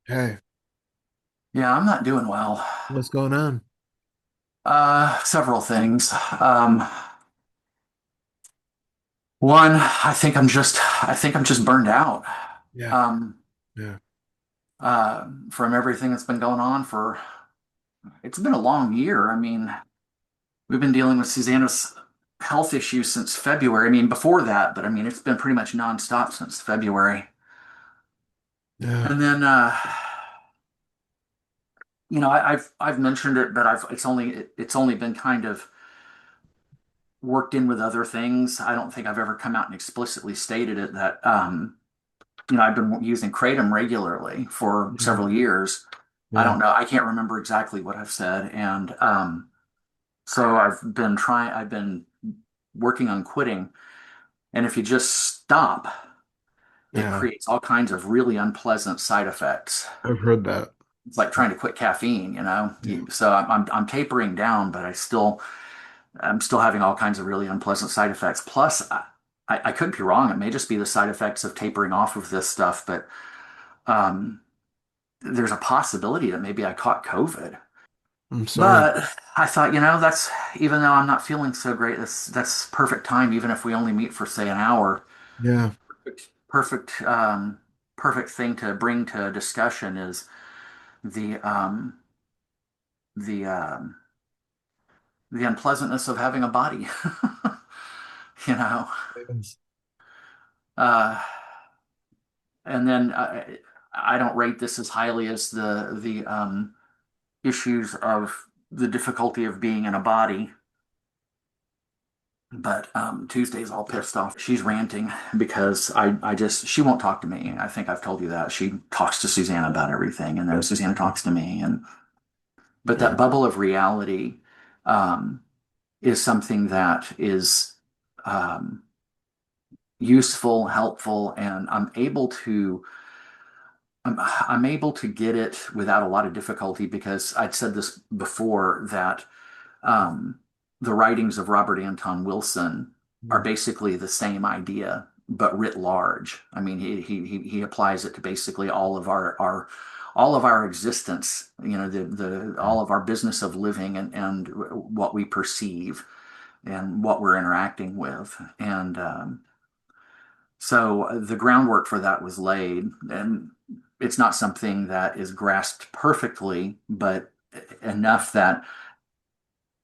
Hey, Yeah, I'm not doing well. what's going on? Several things. One, I think I'm just burned out. Yeah, Um, yeah, from everything that's been going on it's been a long year. I mean, we've been dealing with Susanna's health issues since February. I mean, before that, but I mean, it's been pretty much nonstop since February. yeah. And then, I've mentioned it, but it's only been kind of worked in with other things. I don't think I've ever come out and explicitly stated it that I've been using Kratom regularly for Yeah, several years. I yeah. don't know. I can't remember exactly what I've said. And so I've been working on quitting. And if you just stop, it Yeah, creates all kinds of really unpleasant side effects. I've heard that. It's like trying to quit caffeine, you know? Yeah, So I'm tapering down, but I'm still having all kinds of really unpleasant side effects. Plus, I could be wrong. It may just be the side effects of tapering off of this stuff, but um, there's a possibility that maybe I caught COVID. I'm sorry. But I thought, that's even though I'm not feeling so great, that's perfect time, even if we only meet for say an hour. Yeah, Perfect, perfect thing to bring to discussion is the the um, the unpleasantness of having a body. You know, Yes. uh, and then I don't rate this as highly as the issues of the difficulty of being in a body. But Tuesday's all pissed off. She's ranting because she won't talk to me. I think I've told you that. She talks to Susanna about everything, and then Susanna talks to me. But that Yeah, bubble of reality um, is something that is um, useful, helpful, and I'm able to get it without a lot of difficulty because I'd said this before that um, the writings of Robert Anton Wilson are yeah, basically the same idea, but writ large. I mean, he applies it to basically all of our existence. The yeah. all of our business of living and what we perceive and what we're interacting with. And so the groundwork for that was laid, and it's not something that is grasped perfectly, but enough that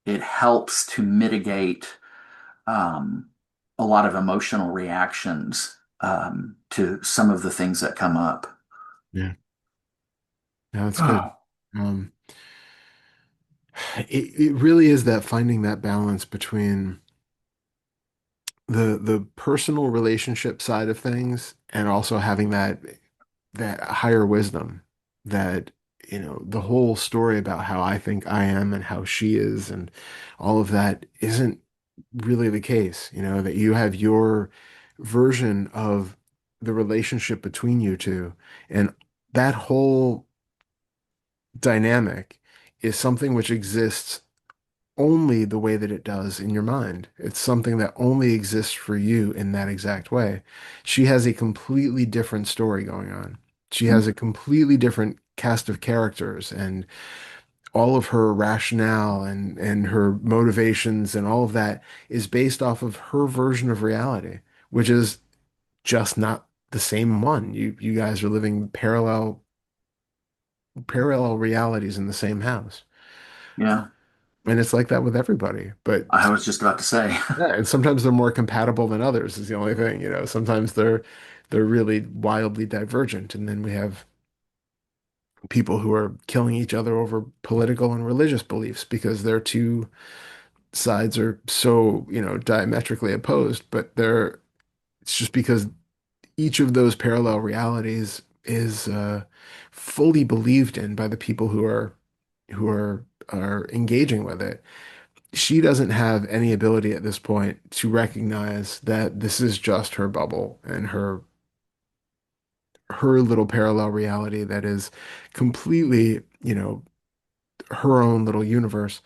it helps to mitigate um, a lot of emotional reactions to some of the things that come up. Yeah. That's good. Um, it really is that finding that balance between the personal relationship side of things and also having that higher wisdom that the whole story about how I think I am and how she is and all of that isn't really the case, that you have your version of the relationship between you two, and that whole dynamic is something which exists only the way that it does in your mind. It's something that only exists for you in that exact way. She has a completely different story going on. She has a completely different cast of characters, and all of her rationale and her motivations and all of that is based off of her version of reality, which is just not the same one. You guys are living parallel realities in the same house. Yeah, And it's like that with everybody. But I was just about to say. yeah, and sometimes they're more compatible than others is the only thing. Sometimes they're really wildly divergent. And then we have people who are killing each other over political and religious beliefs because their two sides are so, diametrically opposed. But it's just because each of those parallel realities is fully believed in by the people who are engaging with it. She doesn't have any ability at this point to recognize that this is just her bubble and her little parallel reality that is completely, her own little universe.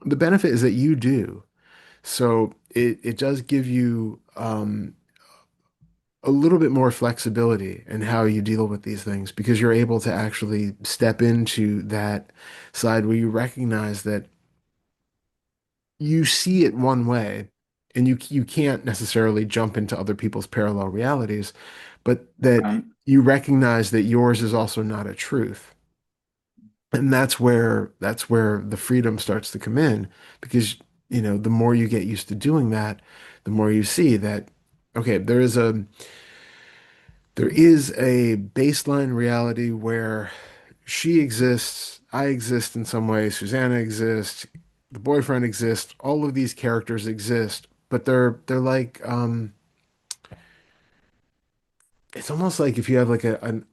The benefit is that you do. So it does give you a little bit more flexibility in how you deal with these things because you're able to actually step into that side where you recognize that you see it one way and you can't necessarily jump into other people's parallel realities, but that Right. you recognize that yours is also not a truth. And that's where the freedom starts to come in because the more you get used to doing that, the more you see that okay, there is a baseline reality where she exists, I exist in some way, Susanna exists, the boyfriend exists, all of these characters exist, but they're like it's almost like if you have like an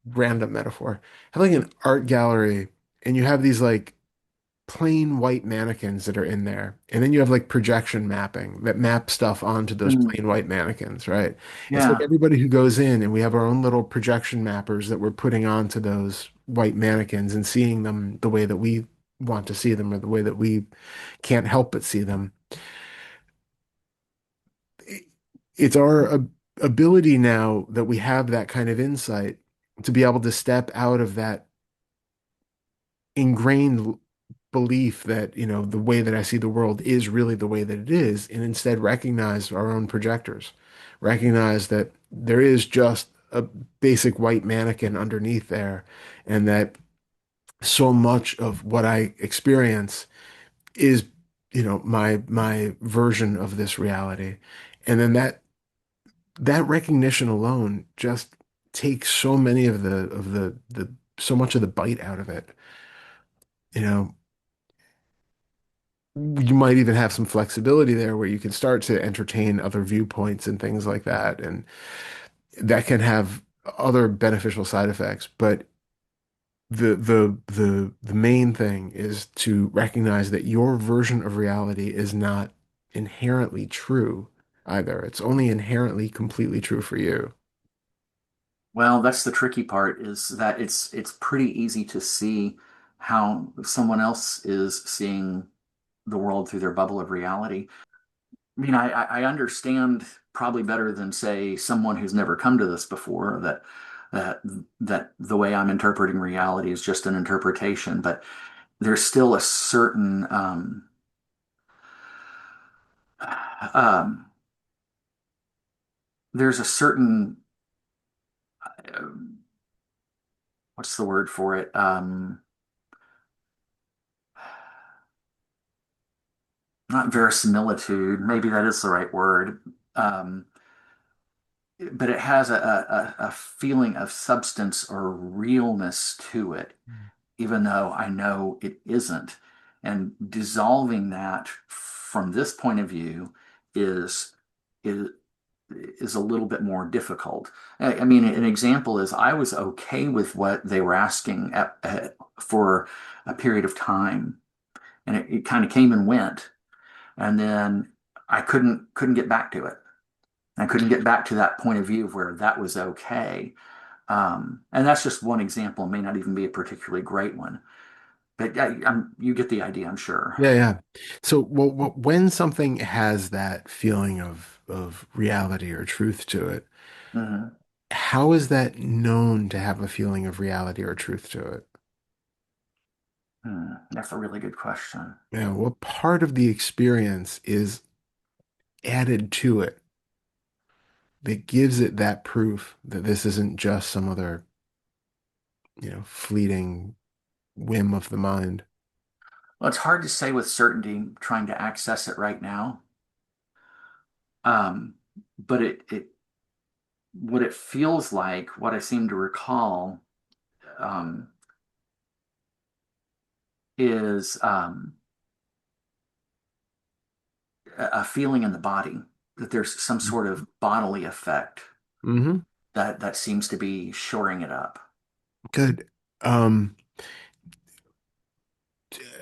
random metaphor, have like an art gallery and you have these like plain white mannequins that are in there. And then you have like projection mapping that map stuff onto those Mm, plain white mannequins, right? It's like yeah. everybody who goes in and we have our own little projection mappers that we're putting onto those white mannequins and seeing them the way that we want to see them or the way that we can't help but see them. It's our ability now that we have that kind of insight to be able to step out of that ingrained belief that, the way that I see the world is really the way that it is, and instead recognize our own projectors, recognize that there is just a basic white mannequin underneath there, and that so much of what I experience is, my version of this reality. And then that recognition alone just takes so many of the so much of the bite out of it. You know, you might even have some flexibility there where you can start to entertain other viewpoints and things like that. And that can have other beneficial side effects. But the main thing is to recognize that your version of reality is not inherently true either. It's only inherently completely true for you. Well, that's the tricky part is that it's pretty easy to see how someone else is seeing the world through their bubble of reality. I mean, I understand probably better than say someone who's never come to this before that that the way I'm interpreting reality is just an interpretation, but there's still a certain um, there's a certain what's the word for it? Not verisimilitude, maybe that is the right word. Um, but it has a feeling of substance or realness to it, even though I know it isn't. And dissolving that from this point of view is is is a little bit more difficult. I mean, an example is I was okay with what they were asking for a period of time, and it kind of came and went, and then I couldn't get back to it. I couldn't get back to that point of view of where that was okay. And that's just one example. It may not even be a particularly great one, but you get the idea, I'm sure. Yeah, yeah. So, when something has that feeling of reality or truth to it, Mhm. how is that known to have a feeling of reality or truth to it? That's a really good question. Yeah, what part of the experience is added to it that gives it that proof that this isn't just some other, fleeting whim of the mind? Well, it's hard to say with certainty trying to access it right now. Um, but what it feels like, what I seem to recall, um, is a feeling in the body that there's some sort of bodily effect Hmm. that seems to be shoring it up. Good. Um,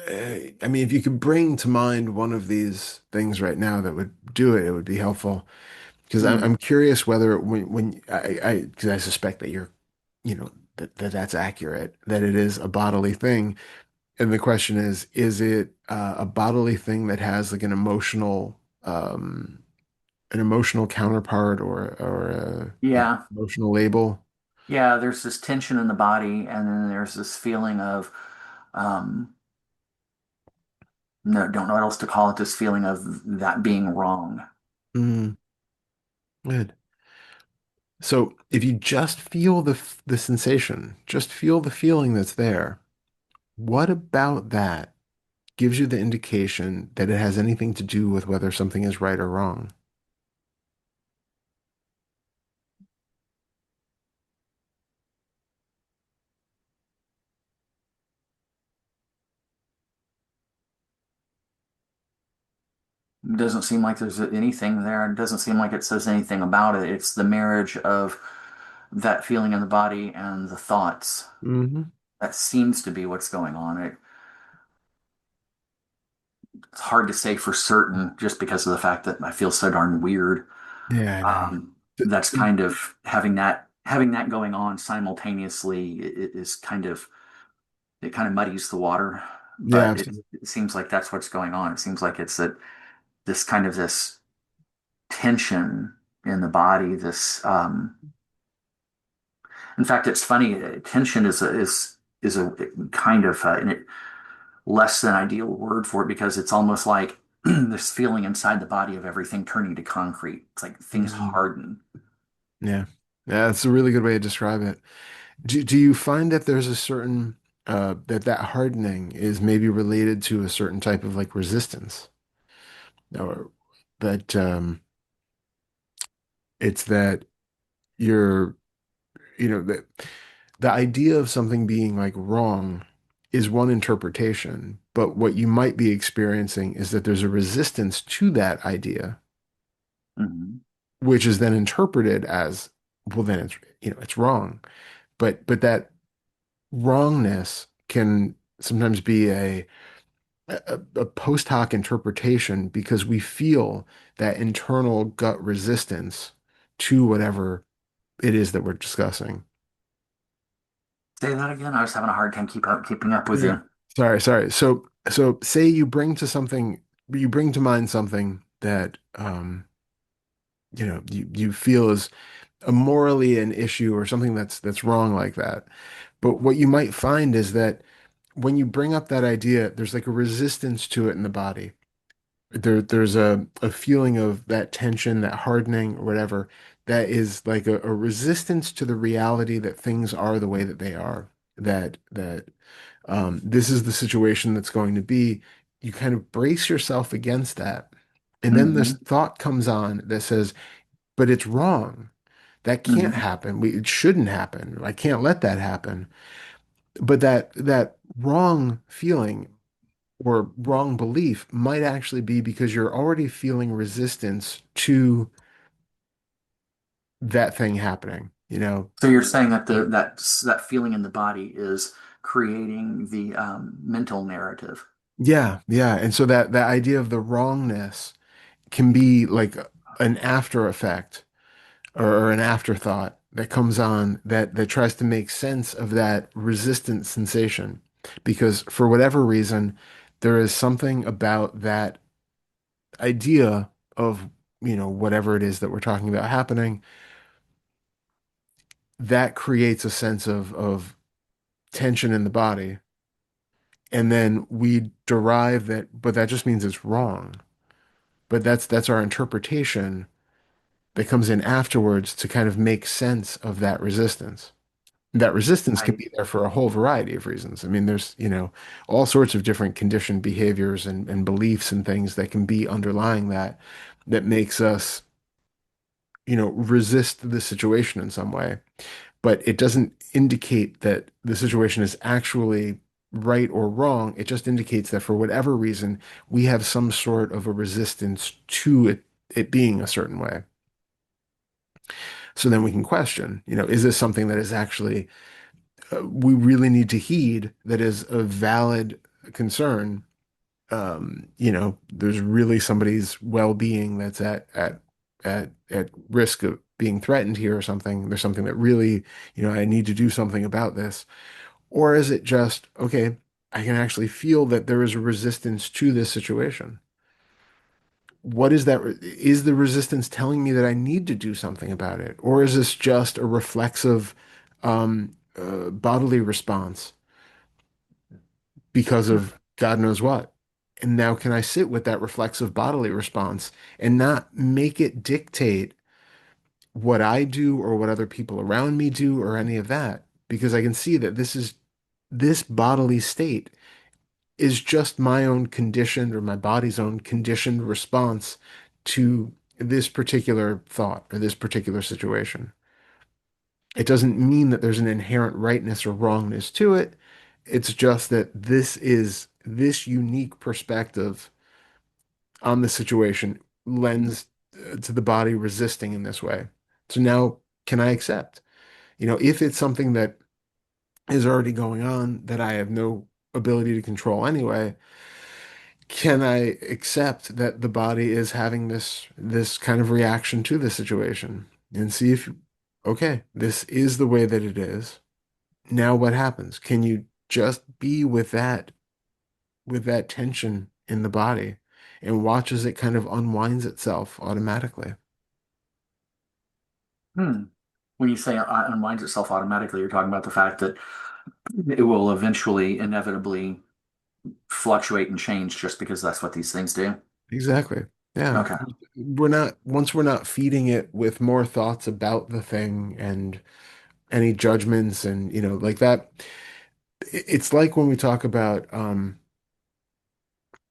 I mean, if you could bring to mind one of these things right now that would do it, it would be helpful. Because I'm Hmm. curious whether when because I suspect that that's accurate, that it is a bodily thing. And the question is it a bodily thing that has like an emotional an emotional counterpart or a Yeah. emotional label. Yeah, there's this tension in the body, and then there's this feeling of um, no, don't know what else to call it, this feeling of that being wrong. Mm, good. So if you just feel the sensation, just feel the feeling that's there, what about that gives you the indication that it has anything to do with whether something is right or wrong? It doesn't seem like there's anything there. It doesn't seem like it says anything about it. It's the marriage of that feeling in the body and the thoughts. Hmm. That seems to be what's going on. It's hard to say for certain just because of the fact that I feel so darn weird. Yeah, I know. That's kind of having that going on simultaneously is kind of it kind of muddies the water, Yeah, but absolutely. it seems like that's what's going on. It seems like it's that this kind of this tension in the body. In fact, it's funny. Tension is a kind of less than ideal word for it because it's almost like this feeling inside the body of everything turning to concrete. It's like things Mhm. harden. Yeah. Yeah, that's a really good way to describe it. Do you find that there's a certain that hardening is maybe related to a certain type of like resistance or that it's that you're that the idea of something being like wrong is one interpretation, but what you might be experiencing is that there's a resistance to that idea, Mhm. which is then interpreted as, well, then it's it's wrong. But that wrongness can sometimes be a post hoc interpretation because we feel that internal gut resistance to whatever it is that we're discussing. Say that again. I was having a hard time keeping up with Yeah. you. Sorry. So say you bring to mind something that you feel is a morally an issue or something that's wrong like that. But what you might find is that when you bring up that idea, there's like a resistance to it in the body. There's a feeling of that tension, that hardening, or whatever, that is like a resistance to the reality that things are the way that they are. That this is the situation that's going to be. You kind of brace yourself against that. And then this Hmm. thought comes on that says, but it's wrong. That can't Hmm. happen. It shouldn't happen. I can't let that happen. But that wrong feeling or wrong belief might actually be because you're already feeling resistance to that thing happening, you know? So you're saying that that feeling in the body is creating the mental narrative. Yeah, yeah. And so that idea of the wrongness can be like an after effect or an afterthought that comes on that tries to make sense of that resistant sensation. Because for whatever reason, there is something about that idea of, whatever it is that we're talking about happening that creates a sense of tension in the body. And then we derive that, but that just means it's wrong. But that's our interpretation that comes in afterwards to kind of make sense of that resistance. That resistance can I be there for a whole variety of reasons. I mean, there's, all sorts of different conditioned behaviors and beliefs and things that can be underlying that makes us, resist the situation in some way. But it doesn't indicate that the situation is actually right or wrong. It just indicates that for whatever reason, we have some sort of a resistance to it being a certain way. So then we can question, is this something that is actually we really need to heed that is a valid concern? There's really somebody's well-being that's at risk of being threatened here or something. There's something that really, I need to do something about this. Or is it just, okay, I can actually feel that there is a resistance to this situation? what is that? Is the resistance telling me that I need to do something about it? Or is this just a reflexive bodily response because Hmm. of God knows what? And now can I sit with that reflexive bodily response and not make it dictate what I do or what other people around me do or any of that? Because I can see that this bodily state is just my own conditioned or my body's own conditioned response to this particular thought or this particular situation. It doesn't mean that there's an inherent rightness or wrongness to it. It's just that this unique perspective on the situation lends to the body resisting in this way. So now, can I accept? If it's something that is already going on that I have no ability to control anyway, can I accept that the body is having this kind of reaction to the situation and see if, okay, this is the way that it is. Now what happens? Can you just be with that tension in the body and watch as it kind of unwinds itself automatically? Hmm. When you say it unwinds itself automatically, you're talking about the fact that it will eventually, inevitably fluctuate and change just because that's what these things do. Exactly. Yeah. Okay. We're not feeding it with more thoughts about the thing and any judgments and like that. It's like when we talk about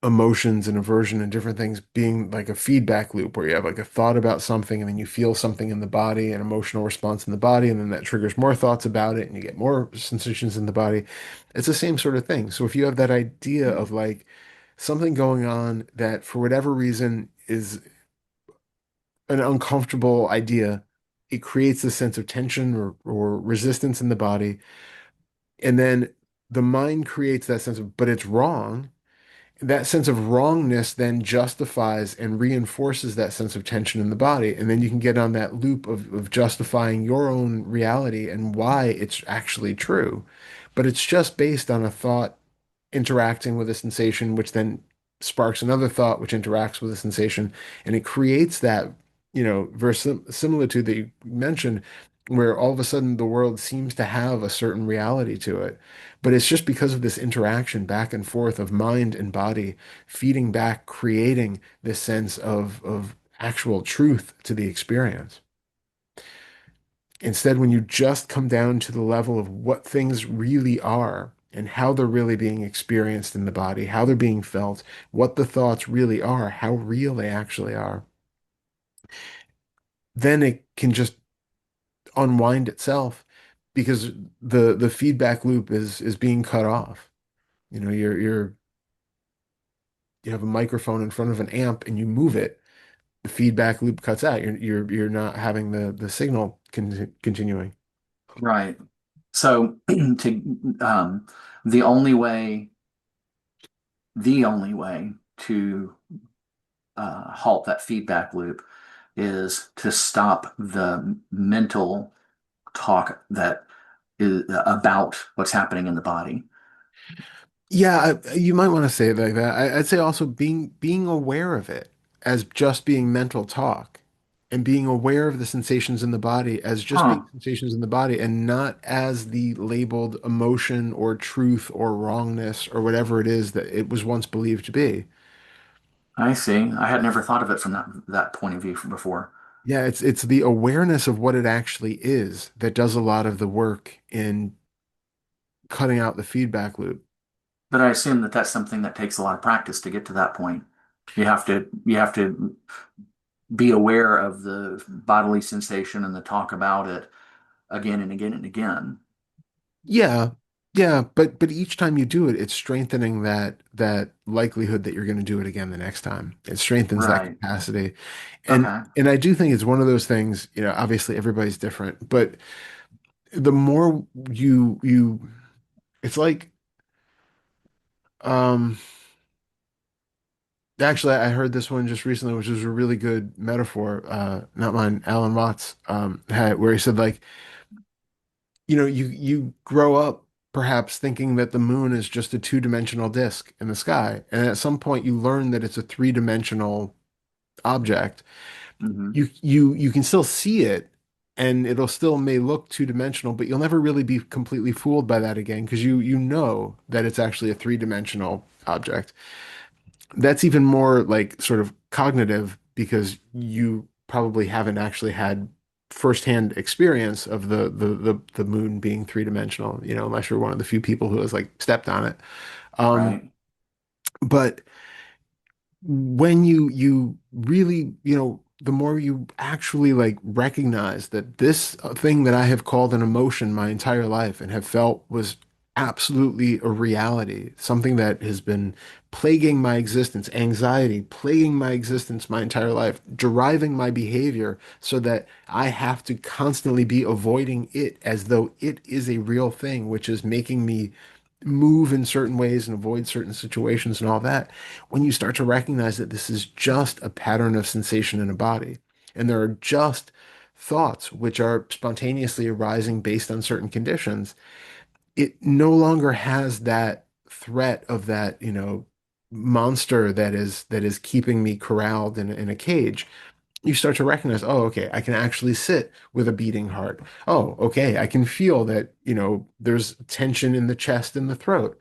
emotions and aversion and different things being like a feedback loop where you have like a thought about something and then you feel something in the body, an emotional response in the body, and then that triggers more thoughts about it and you get more sensations in the body. It's the same sort of thing. So if you have that idea of like something going on that for whatever reason is an uncomfortable idea, it creates a sense of tension or resistance in the body. And then the mind creates that sense of, but it's wrong. That sense of wrongness then justifies and reinforces that sense of tension in the body. And then you can get on that loop of justifying your own reality and why it's actually true. But it's just based on a thought interacting with a sensation, which then sparks another thought, which interacts with a sensation. And it creates that, verisimilitude that you mentioned, where all of a sudden the world seems to have a certain reality to it. But it's just because of this interaction back and forth of mind and body feeding back, creating this sense of actual truth to the experience. Instead, when you just come down to the level of what things really are and how they're really being experienced in the body, how they're being felt, what the thoughts really are, how real they actually are, then it can just unwind itself because the feedback loop is being cut off. You have a microphone in front of an amp and you move it, the feedback loop cuts out. You're not having the signal continuing. Right. So to the only way, the only way to halt that feedback loop is to stop the mental talk that is about what's happening in the body. Yeah, you might want to say it like that. I'd say also being aware of it as just being mental talk and being aware of the sensations in the body as just being Huh. sensations in the body and not as the labeled emotion or truth or wrongness or whatever it is that it was once believed to be. I see. I had never thought of it from that point of view before. Yeah, it's the awareness of what it actually is that does a lot of the work in cutting out the feedback loop. But I assume that that's something that takes a lot of practice to get to that point. You have to be aware of the bodily sensation and the talk about it again and again and again. Yeah. Yeah, but each time you do it, it's strengthening that likelihood that you're going to do it again the next time. It strengthens that Right. capacity. And Okay. and I do think it's one of those things, obviously everybody's different, but the more you it's like um actually I heard this one just recently, which was a really good metaphor, not mine, Alan Watts had where he said like you grow up perhaps thinking that the moon is just a two-dimensional disk in the sky, and at some point you learn that it's a three-dimensional object, Hmm. you can still see it and it'll still may look two-dimensional, but you'll never really be completely fooled by that again because you know that it's actually a three-dimensional object. That's even more like sort of cognitive because you probably haven't actually had firsthand experience of the moon being three-dimensional, unless you're one of the few people who has like stepped on it. Um, Right. but when you really, the more you actually like recognize that this thing that I have called an emotion my entire life and have felt was absolutely a reality, something that has been plaguing my existence, anxiety plaguing my existence my entire life, deriving my behavior so that I have to constantly be avoiding it as though it is a real thing, which is making me move in certain ways and avoid certain situations and all that. When you start to recognize that this is just a pattern of sensation in a body, and there are just thoughts which are spontaneously arising based on certain conditions, it no longer has that threat of that, monster that is keeping me corralled in a cage. You start to recognize, oh, okay, I can actually sit with a beating heart. Oh, okay, I can feel that, there's tension in the chest and the throat.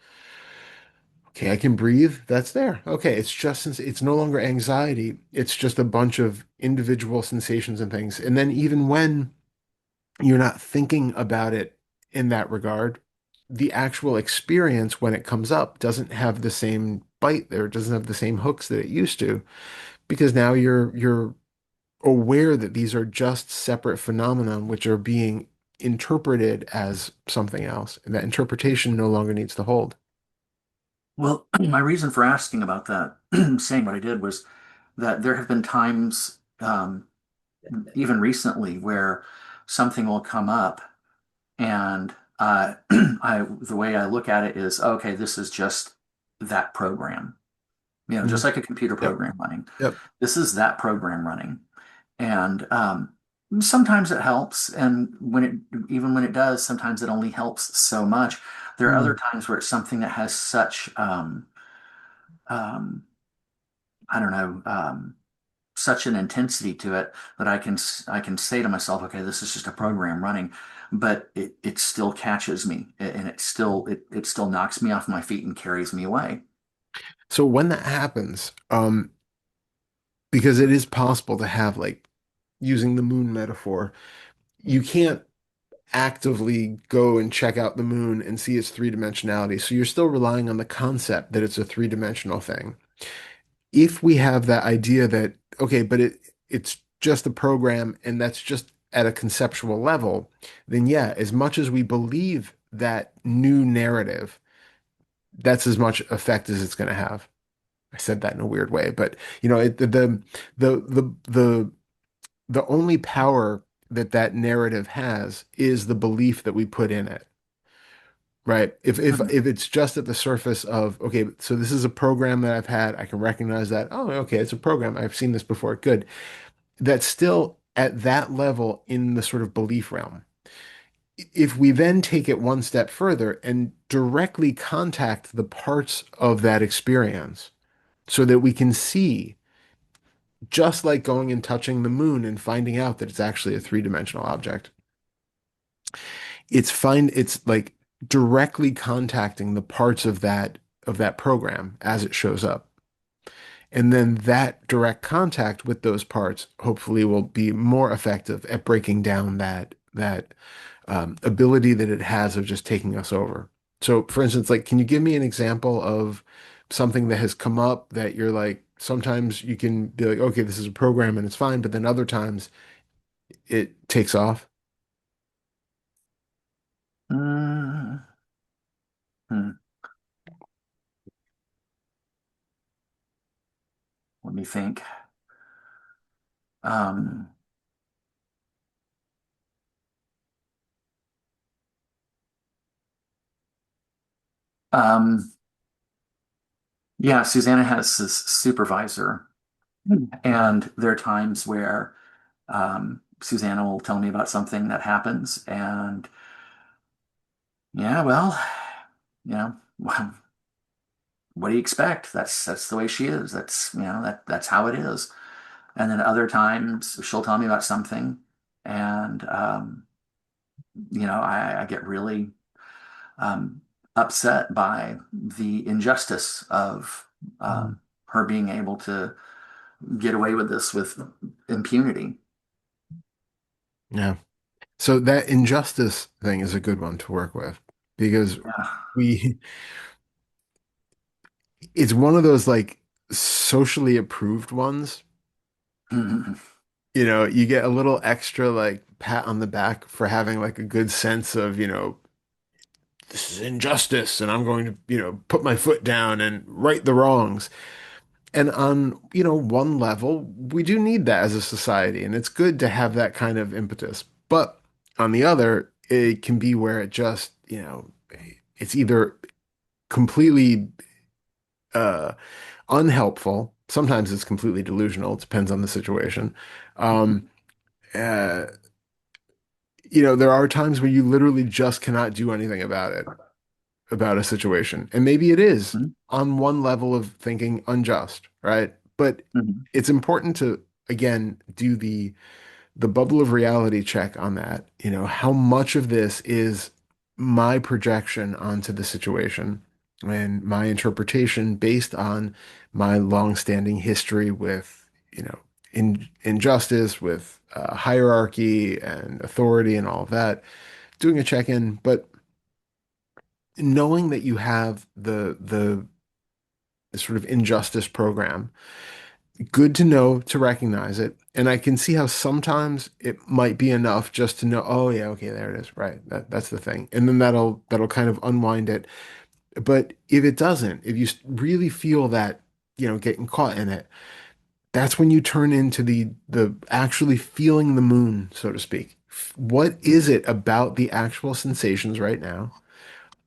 Okay, I can breathe. That's there. Okay, it's just since it's no longer anxiety, it's just a bunch of individual sensations and things. And then even when you're not thinking about it in that regard, the actual experience when it comes up doesn't have the same bite there, it doesn't have the same hooks that it used to, because now you're aware that these are just separate phenomena which are being interpreted as something else, and that interpretation no longer needs to hold. Well, my reason for asking about that, saying what I did, was that there have been times, even recently, where something will come up, and the way I look at it is, okay, this is just that program. Just Mhm. like a computer Yep. program running. Yep. This is that program running. And sometimes it helps. And even when it does, sometimes it only helps so much. There are other Mm. times where it's something that has such, um, I don't know, such an intensity to it that I can say to myself, okay, this is just a program running, but it still catches me, and it still knocks me off my feet and carries me away. So when that happens, because it is possible to have like using the moon metaphor, you can't actively go and check out the moon and see its three-dimensionality. So you're still relying on the concept that it's a three-dimensional thing. If we have that idea that, okay, but it's just a program and that's just at a conceptual level, then yeah, as much as we believe that new narrative, that's as much effect as it's going to have. I said that in a weird way, but the the only power that that narrative has is the belief that we put in it, right? If it's just at the surface of, okay, so this is a program that I've had, I can recognize that, oh, okay, it's a program. I've seen this before. Good. That's still at that level in the sort of belief realm. If we then take it one step further and directly contact the parts of that experience so that we can see, just like going and touching the moon and finding out that it's actually a three-dimensional object. It's like directly contacting the parts of that program as it shows up. And then that direct contact with those parts hopefully will be more effective at breaking down that ability that it has of just taking us over. So, for instance, like, can you give me an example of something that has come up that you're like, sometimes you can be like, okay, this is a program and it's fine, but then other times it takes off? Mm, hmm. Let me think. Um, um, yeah, Susanna has this supervisor, and there are times where Susanna will tell me about something that happens, and yeah, well, you know, what do you expect? That's the way she is. That's that's how it is. And then other times she'll tell me about something, and I get really um, upset by the injustice of Mm. her being able to get away with this with impunity. Yeah. So that injustice thing is a good one to work with because Yeah. we it's one of those like socially approved ones. Mhm. You get a little extra like pat on the back for having like a good sense of, this is injustice and I'm going to, put my foot down and right the wrongs. And on, one level, we do need that as a society, and it's good to have that kind of impetus. But on the other, it can be where it just, it's either completely uh, unhelpful. Sometimes it's completely delusional. It depends on the situation. Um, uh, there are times where you literally just cannot do anything about it, about a situation. And maybe it is Mhm. on one level of thinking unjust, right? But Mhm. it's important to, again, do the bubble of reality check on that. How much of this is my projection onto the situation and my interpretation based on my long-standing history with, injustice, with hierarchy and authority and all of that, doing a check-in, but knowing that you have the sort of injustice program, good to know to recognize it. And I can see how sometimes it might be enough just to know, oh yeah, okay, there it is. Right. That's the thing. And then that'll kind of unwind it. But if it doesn't, if you really feel that, getting caught in it, that's when you turn into the actually feeling the moon, so to speak. What is it about the actual sensations right now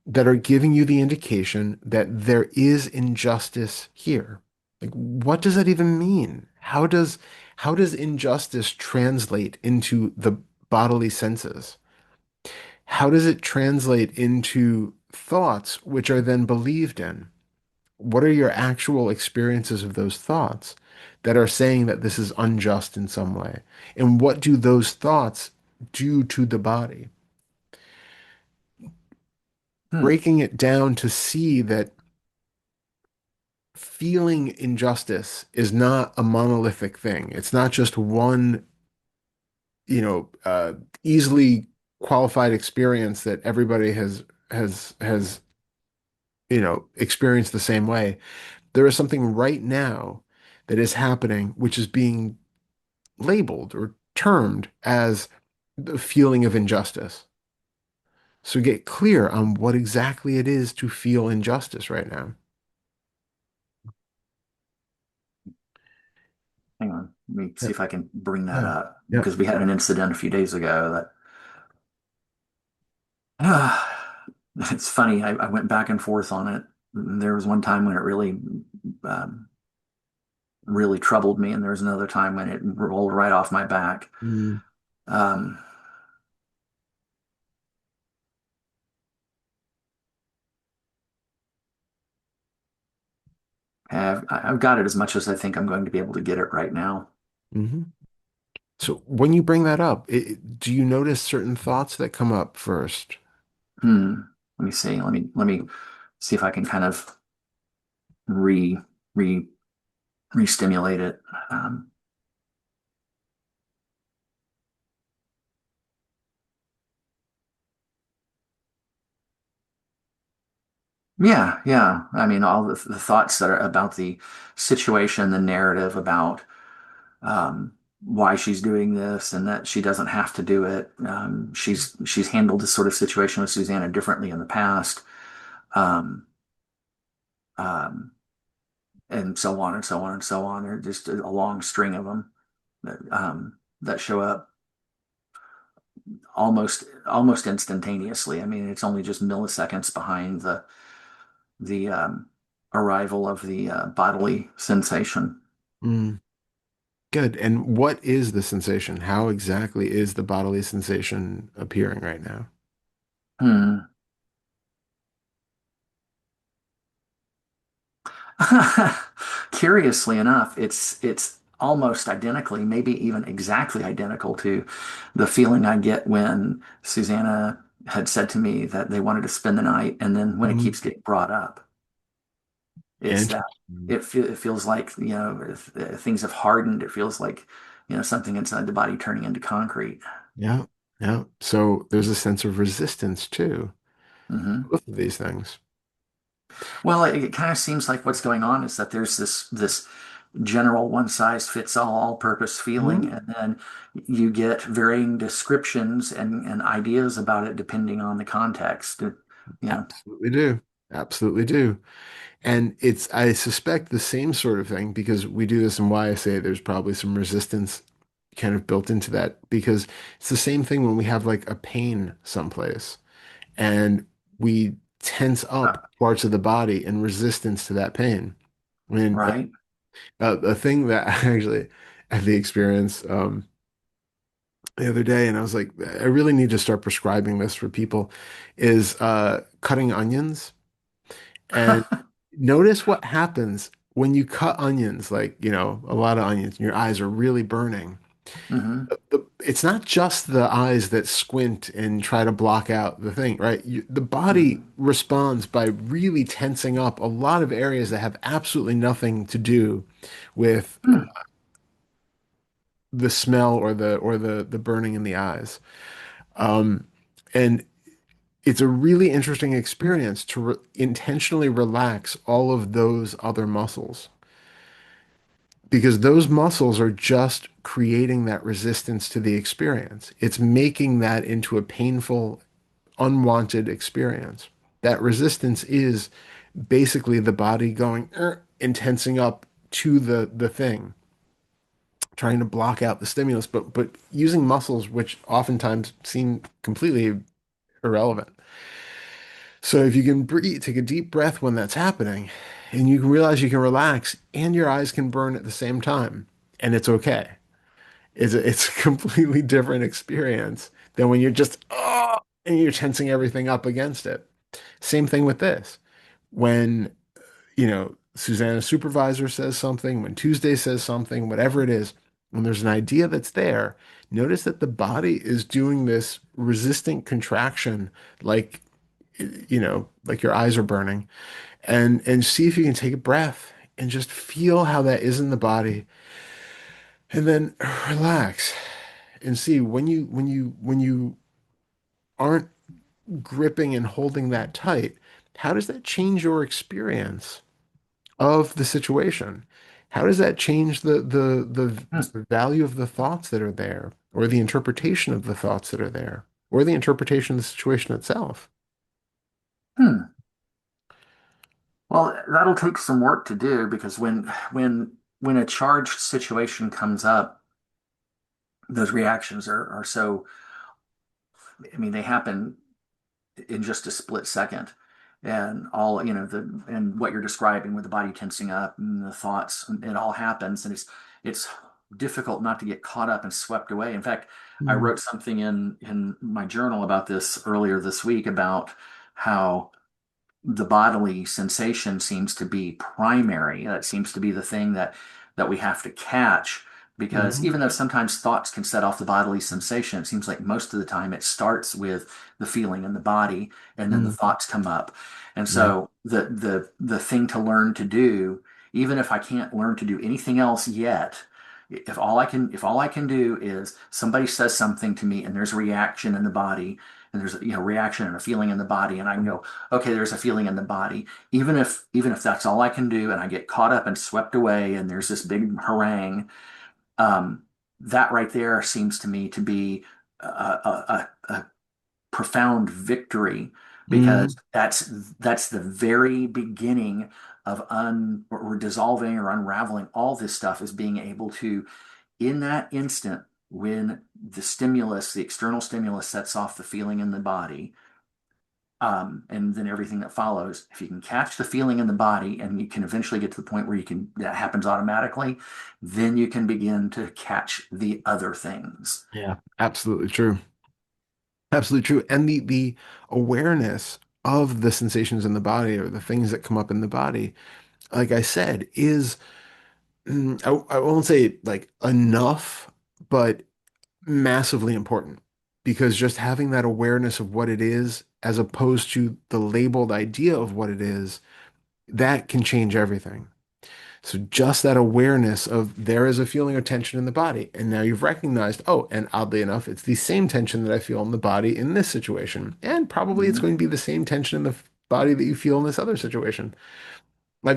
that are giving you the indication that there is injustice here? Like, what does that even mean? How does injustice translate into the bodily senses? How does it translate into thoughts which are then believed in? What are your actual experiences of those thoughts that are saying that this is unjust in some way? And what do those thoughts do to the body? Hmm. Breaking it down to see that feeling injustice is not a monolithic thing. It's not just one, you know, uh, easily qualified experience that everybody has experienced the same way. There is something right now that is happening, which is being labeled or termed as the feeling of injustice. So get clear on what exactly it is to feel injustice right now. Hang on. Let me see Yeah, if I can bring that yeah, up yeah. because we had an incident a few days ago that it's funny. I went back and forth on it. There was one time when it um, really troubled me, and there was another time when it rolled right off my back. Mm, Um, I've got it as much as I think I'm going to be able to get it right now. hmm So when you bring that up, do you notice certain thoughts that come up first? Hmm. Let me see. Let me see if I can kind of re re re-stimulate it. Um, yeah, yeah. I mean, all the thoughts that are about the situation, the narrative about why she's doing this and that she doesn't have to do it. She's handled this sort of situation with Susanna differently in the past, um, um, and so on and so on and so on. There's just a long string of them that show up almost instantaneously. I mean, it's only just milliseconds behind the arrival of the bodily sensation. Mm, good. And what is the sensation? How exactly is the bodily sensation appearing right now? Hmm. Curiously enough, it's almost identically, maybe even exactly identical to the feeling I get when Susanna had said to me that they wanted to spend the night, and then when it Mhm. keeps getting brought up, it's that Interesting. it feels like, if things have hardened. It feels like, something inside the body turning into concrete. Yeah. Yeah. So there's a sense of resistance too. Hmm. Both of these things. Well, it kind of seems like what's going on is that there's this general one size fits all purpose feeling, Mhm. and then you get varying descriptions and ideas about it depending on the context. You know. Absolutely do. Absolutely do. And it's, I suspect, the same sort of thing because we do this and why I say there's probably some resistance kind of built into that because it's the same thing when we have like a pain someplace and we tense uh, up parts of the body in resistance to that pain. And right. a thing that I actually had the experience the other day, and I was like, I really need to start prescribing this for people, is cutting onions. And notice what happens when you cut onions, like, a lot of onions, and your eyes are really burning. Hmm. It's not just the eyes that squint and try to block out the thing, right? The body Hmm. responds by really tensing up a lot of areas that have absolutely nothing to do with Hmm. the smell or the burning in the eyes. Um, and it's a really interesting experience to intentionally relax all of those other muscles because those muscles are just creating that resistance to the experience. It's making that into a painful, unwanted experience. That resistance is basically the body going and tensing up to the thing, trying to block out the stimulus, but using muscles which oftentimes seem completely irrelevant. So if you can breathe, take a deep breath when that's happening, and you can realize you can relax and your eyes can burn at the same time, and it's okay. It's a completely different experience than when you're just and you're tensing everything up against it. Same thing with this. When, Susanna's supervisor says something, when Tuesday says something, whatever it is, when there's an idea that's there, notice that the body is doing this resistant contraction, like, like your eyes are burning, and see if you can take a breath and just feel how that is in the body, and then relax and see when you aren't gripping and holding that tight, how does that change your experience of the situation? How does that change the value of the thoughts that are there, or the interpretation of the thoughts that are there, or the interpretation of the situation itself? Hmm. Well, that'll take some work to do because when a charged situation comes up, those reactions are so, I mean, they happen in just a split second. And all, and what you're describing with the body tensing up and the thoughts, it all happens. And it's difficult not to get caught up and swept away. In fact, I Mm, wrote something in my journal about this earlier this week about how the bodily sensation seems to be primary. That seems to be the thing that we have to catch, because mhm, even though sometimes thoughts can set off the bodily sensation, it seems like most of the time it starts with the feeling in the body, and then the mm, thoughts come up. And yeah. so the thing to learn to do, even if I can't learn to do anything else yet, if all I can do is somebody says something to me and there's a reaction in the body, and there's reaction and a feeling in the body, and I can go, okay, there's a feeling in the body. Even if that's all I can do, and I get caught up and swept away, and there's this big harangue, um, that right there seems to me to be a profound victory, because Mm, that's the very beginning of or dissolving or unraveling all this stuff, is being able to, in that instant when the external stimulus sets off the feeling in the body, and then everything that follows. If you can catch the feeling in the body and you can eventually get to the point where that happens automatically, then you can begin to catch the other things. yeah, absolutely true. Absolutely true. And the awareness of the sensations in the body or the things that come up in the body, like I said, is I won't say like enough, but massively important because just having that awareness of what it is as opposed to the labeled idea of what it is, that can change everything. So just that awareness of there is a feeling of tension in the body. And now you've recognized, oh, and oddly enough, it's the same tension that I feel in the body in this situation. And probably it's Mhm. going to be the same tension in the body that you feel in this other situation. I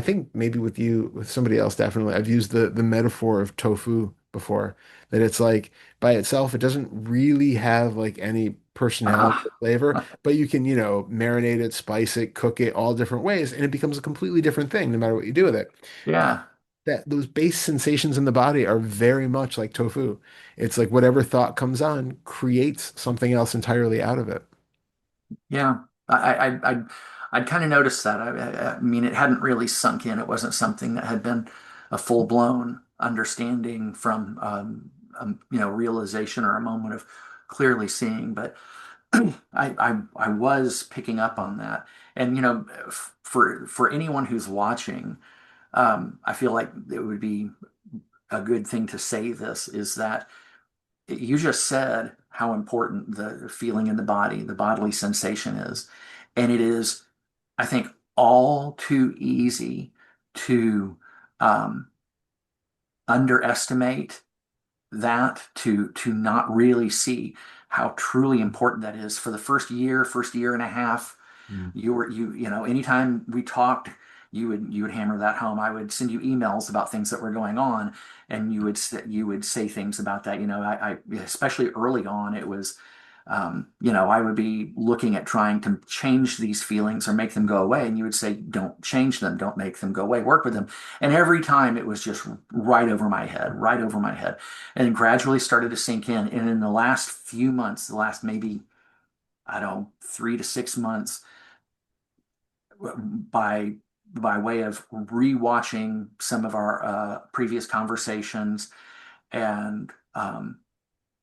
think maybe with you, with somebody else, definitely, I've used the metaphor of tofu before, that it's like by itself, it doesn't really have like any personality or Ah, flavor, but you can, marinate it, spice it, cook it all different ways, and it becomes a completely different thing no matter what you do with it. Uh, yeah, that those base sensations in the body are very much like tofu. It's like whatever thought comes on creates something else entirely out of it. yeah. I'd kind of noticed that. I mean, it hadn't really sunk in. It wasn't something that had been a full-blown understanding from, realization or a moment of clearly seeing. But I was picking up on that. And, for anyone who's watching, I feel like it would be a good thing to say this is that you just said how important the feeling in the body, the bodily sensation is. And it is, I think, all too easy to um, underestimate that, to not really see how truly important that is for the first year and a half. Mm. Anytime we talked, you would hammer that home. I would send you emails about things that were going on, and you would say things about that. I especially early on, it was, I would be looking at trying to change these feelings or make them go away, and you would say, "Don't change them, don't make them go away, work with them." And every time it was just right over my head, right over my head, and it gradually started to sink in. And in the last few months, the last maybe, I don't know, 3 to 6 months, by way of rewatching some of our previous conversations, and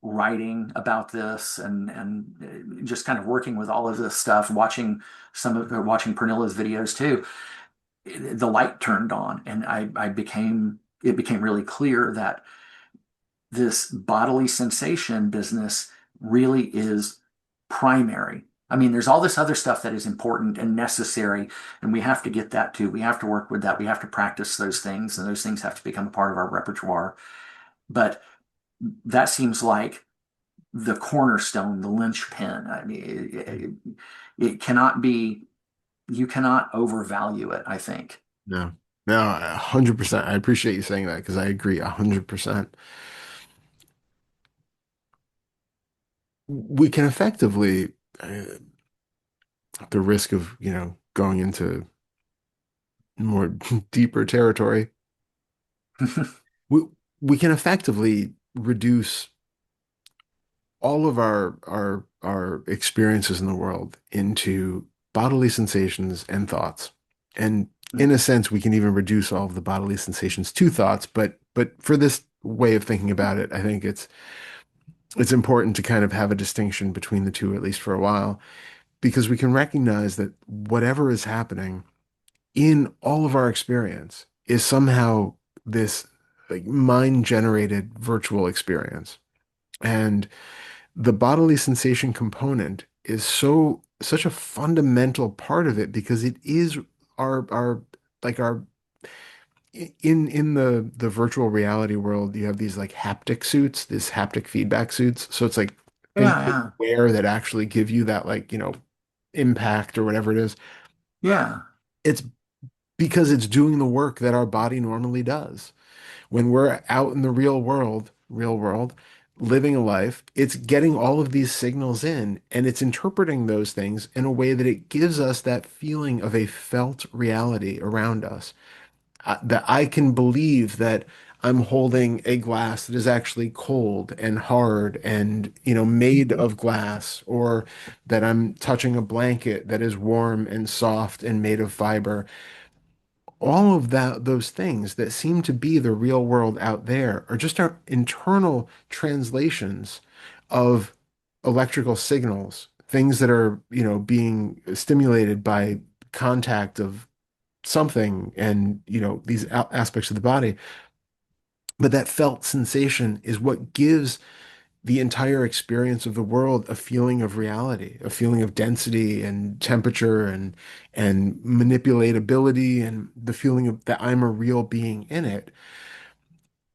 writing about this, and just kind of working with all of this stuff, watching Pernilla's videos too, the light turned on, and it became really clear that this bodily sensation business really is primary. I mean, there's all this other stuff that is important and necessary, and we have to get that too. We have to work with that. We have to practice those things, and those things have to become a part of our repertoire. But that seems like the cornerstone, the linchpin. I mean, it cannot be, you cannot overvalue it, I think. No, no, 100%. I appreciate you saying that because I agree 100%. We can effectively, at the risk of, going into more deeper territory, we we can effectively reduce all of our experiences in the world into bodily sensations and thoughts. And in a sense, we can even reduce all of the bodily sensations to thoughts, but for this way of thinking about it, I think it's important to kind of have a distinction between the two, at least for a while, because we can recognize that whatever is happening in all of our experience is somehow this like mind-generated virtual experience. And the bodily sensation component is such a fundamental part of it because it is our like our in the virtual reality world, you have these like haptic suits, these haptic feedback suits. So it's like things Yeah, that yeah, you wear that actually give you that like, impact or whatever it is. yeah. It's because it's doing the work that our body normally does. When we're out in the real world, living a life, it's getting all of these signals in and it's interpreting those things in a way that it gives us that feeling of a felt reality around us. That I can believe that I'm holding a glass that is actually cold and hard and, made of glass, or that I'm touching a blanket that is warm and soft and made of fiber. All of those things that seem to be the real world out there are just our internal translations of electrical signals, things that are, being stimulated by contact of something and, these aspects of the body. But that felt sensation is what gives the entire experience of the world a feeling of reality, a feeling of density and temperature and manipulatability and the feeling of that I'm a real being in it.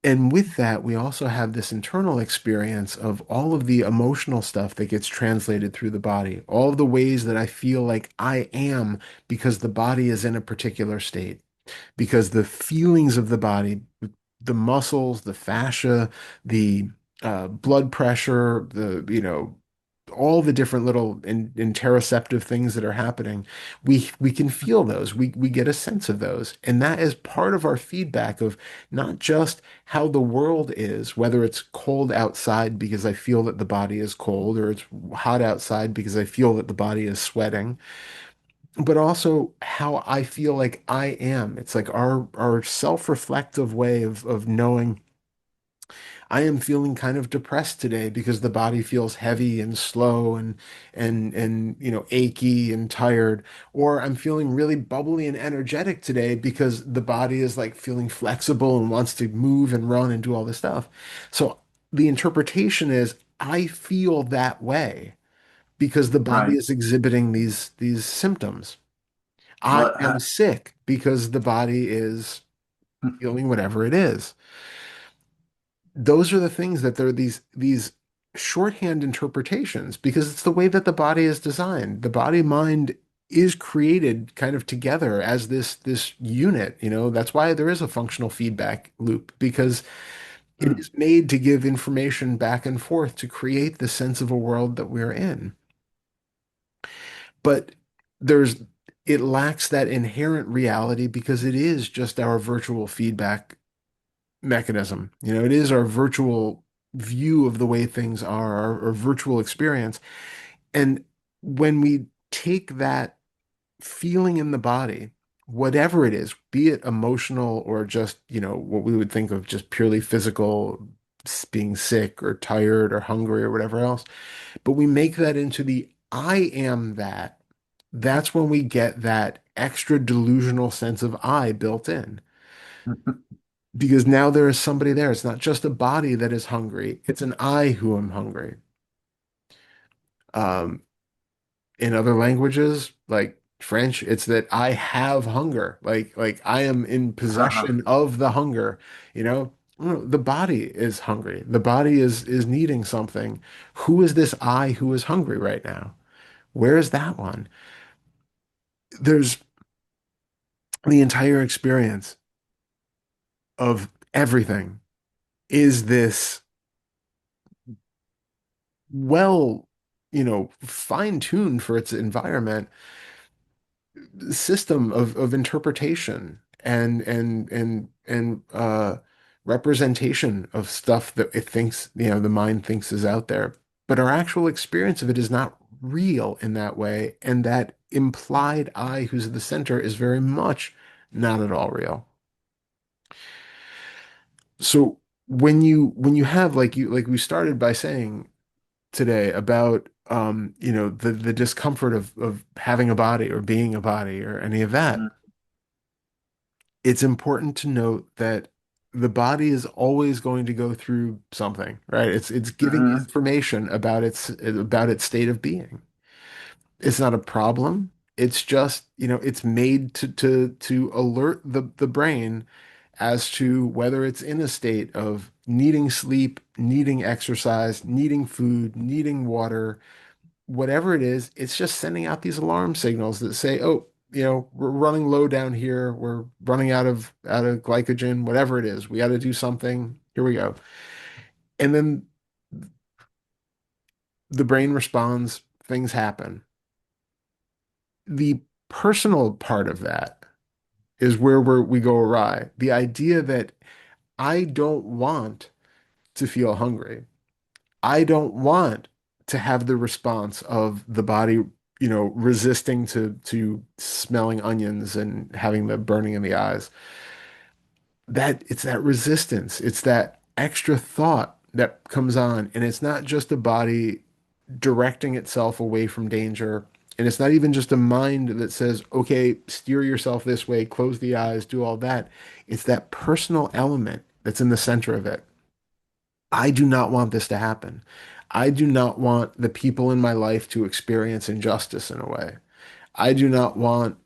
And with that, we also have this internal experience of all of the emotional stuff that gets translated through the body, all of the ways that I feel like I am because the body is in a particular state, because the feelings of the body, the muscles, the fascia, the blood pressure, all the different little interoceptive things that are happening, we can feel those. We get a sense of those, and that is part of our feedback of not just how the world is, whether it's cold outside because I feel that the body is cold, or it's hot outside because I feel that the body is sweating, but also how I feel like I am. It's like our self-reflective way of knowing I am feeling kind of depressed today because the body feels heavy and slow and achy and tired, or I'm feeling really bubbly and energetic today because the body is like feeling flexible and wants to move and run and do all this stuff. So the interpretation is I feel that way because the body Right. is exhibiting these symptoms. I Well, am sick because the body is feeling whatever it is. Those are the things that they're these shorthand interpretations because it's the way that the body is designed. The body mind is created kind of together as this unit, That's why there is a functional feedback loop because it is made to give information back and forth to create the sense of a world that we're in. But there's it lacks that inherent reality because it is just our virtual feedback mechanism. It is our virtual view of the way things are, our virtual experience. And when we take that feeling in the body, whatever it is, be it emotional or just, what we would think of just purely physical, being sick or tired or hungry or whatever else, but we make that into the I am that, that's when we get that extra delusional sense of I built in because now there is somebody there. It's not just a body that is hungry. It's an I who am hungry. Um, in other languages, like French, it's that I have hunger. Like I am in possession of the hunger, you know? The body is hungry. The body is needing something. Who is this I who is hungry right now? Where is that one? There's the entire experience of everything is this well, fine-tuned for its environment system of interpretation and representation of stuff that it thinks, the mind thinks is out there. But our actual experience of it is not real in that way, and that implied I who's at the center is very much not at all real. So when you have like we started by saying today about the discomfort of having a body or being a body or any of that, it's important to note that the body is always going to go through something, right? It's giving Mm-hmm. information about its state of being. It's not a problem. It's just, it's made to alert the brain as to whether it's in a state of needing sleep, needing exercise, needing food, needing water, whatever it is, it's just sending out these alarm signals that say, oh, we're running low down here. We're running out of glycogen, whatever it is. We got to do something. Here we go. And then the brain responds, things happen. The personal part of that is where we go awry. The idea that I don't want to feel hungry. I don't want to have the response of the body, resisting to smelling onions and having the burning in the eyes. That it's that resistance, it's that extra thought that comes on, and it's not just the body directing itself away from danger And it's not even just a mind that says, okay, steer yourself this way, close the eyes, do all that. It's that personal element that's in the center of it. I do not want this to happen. I do not want the people in my life to experience injustice in a way. I do not want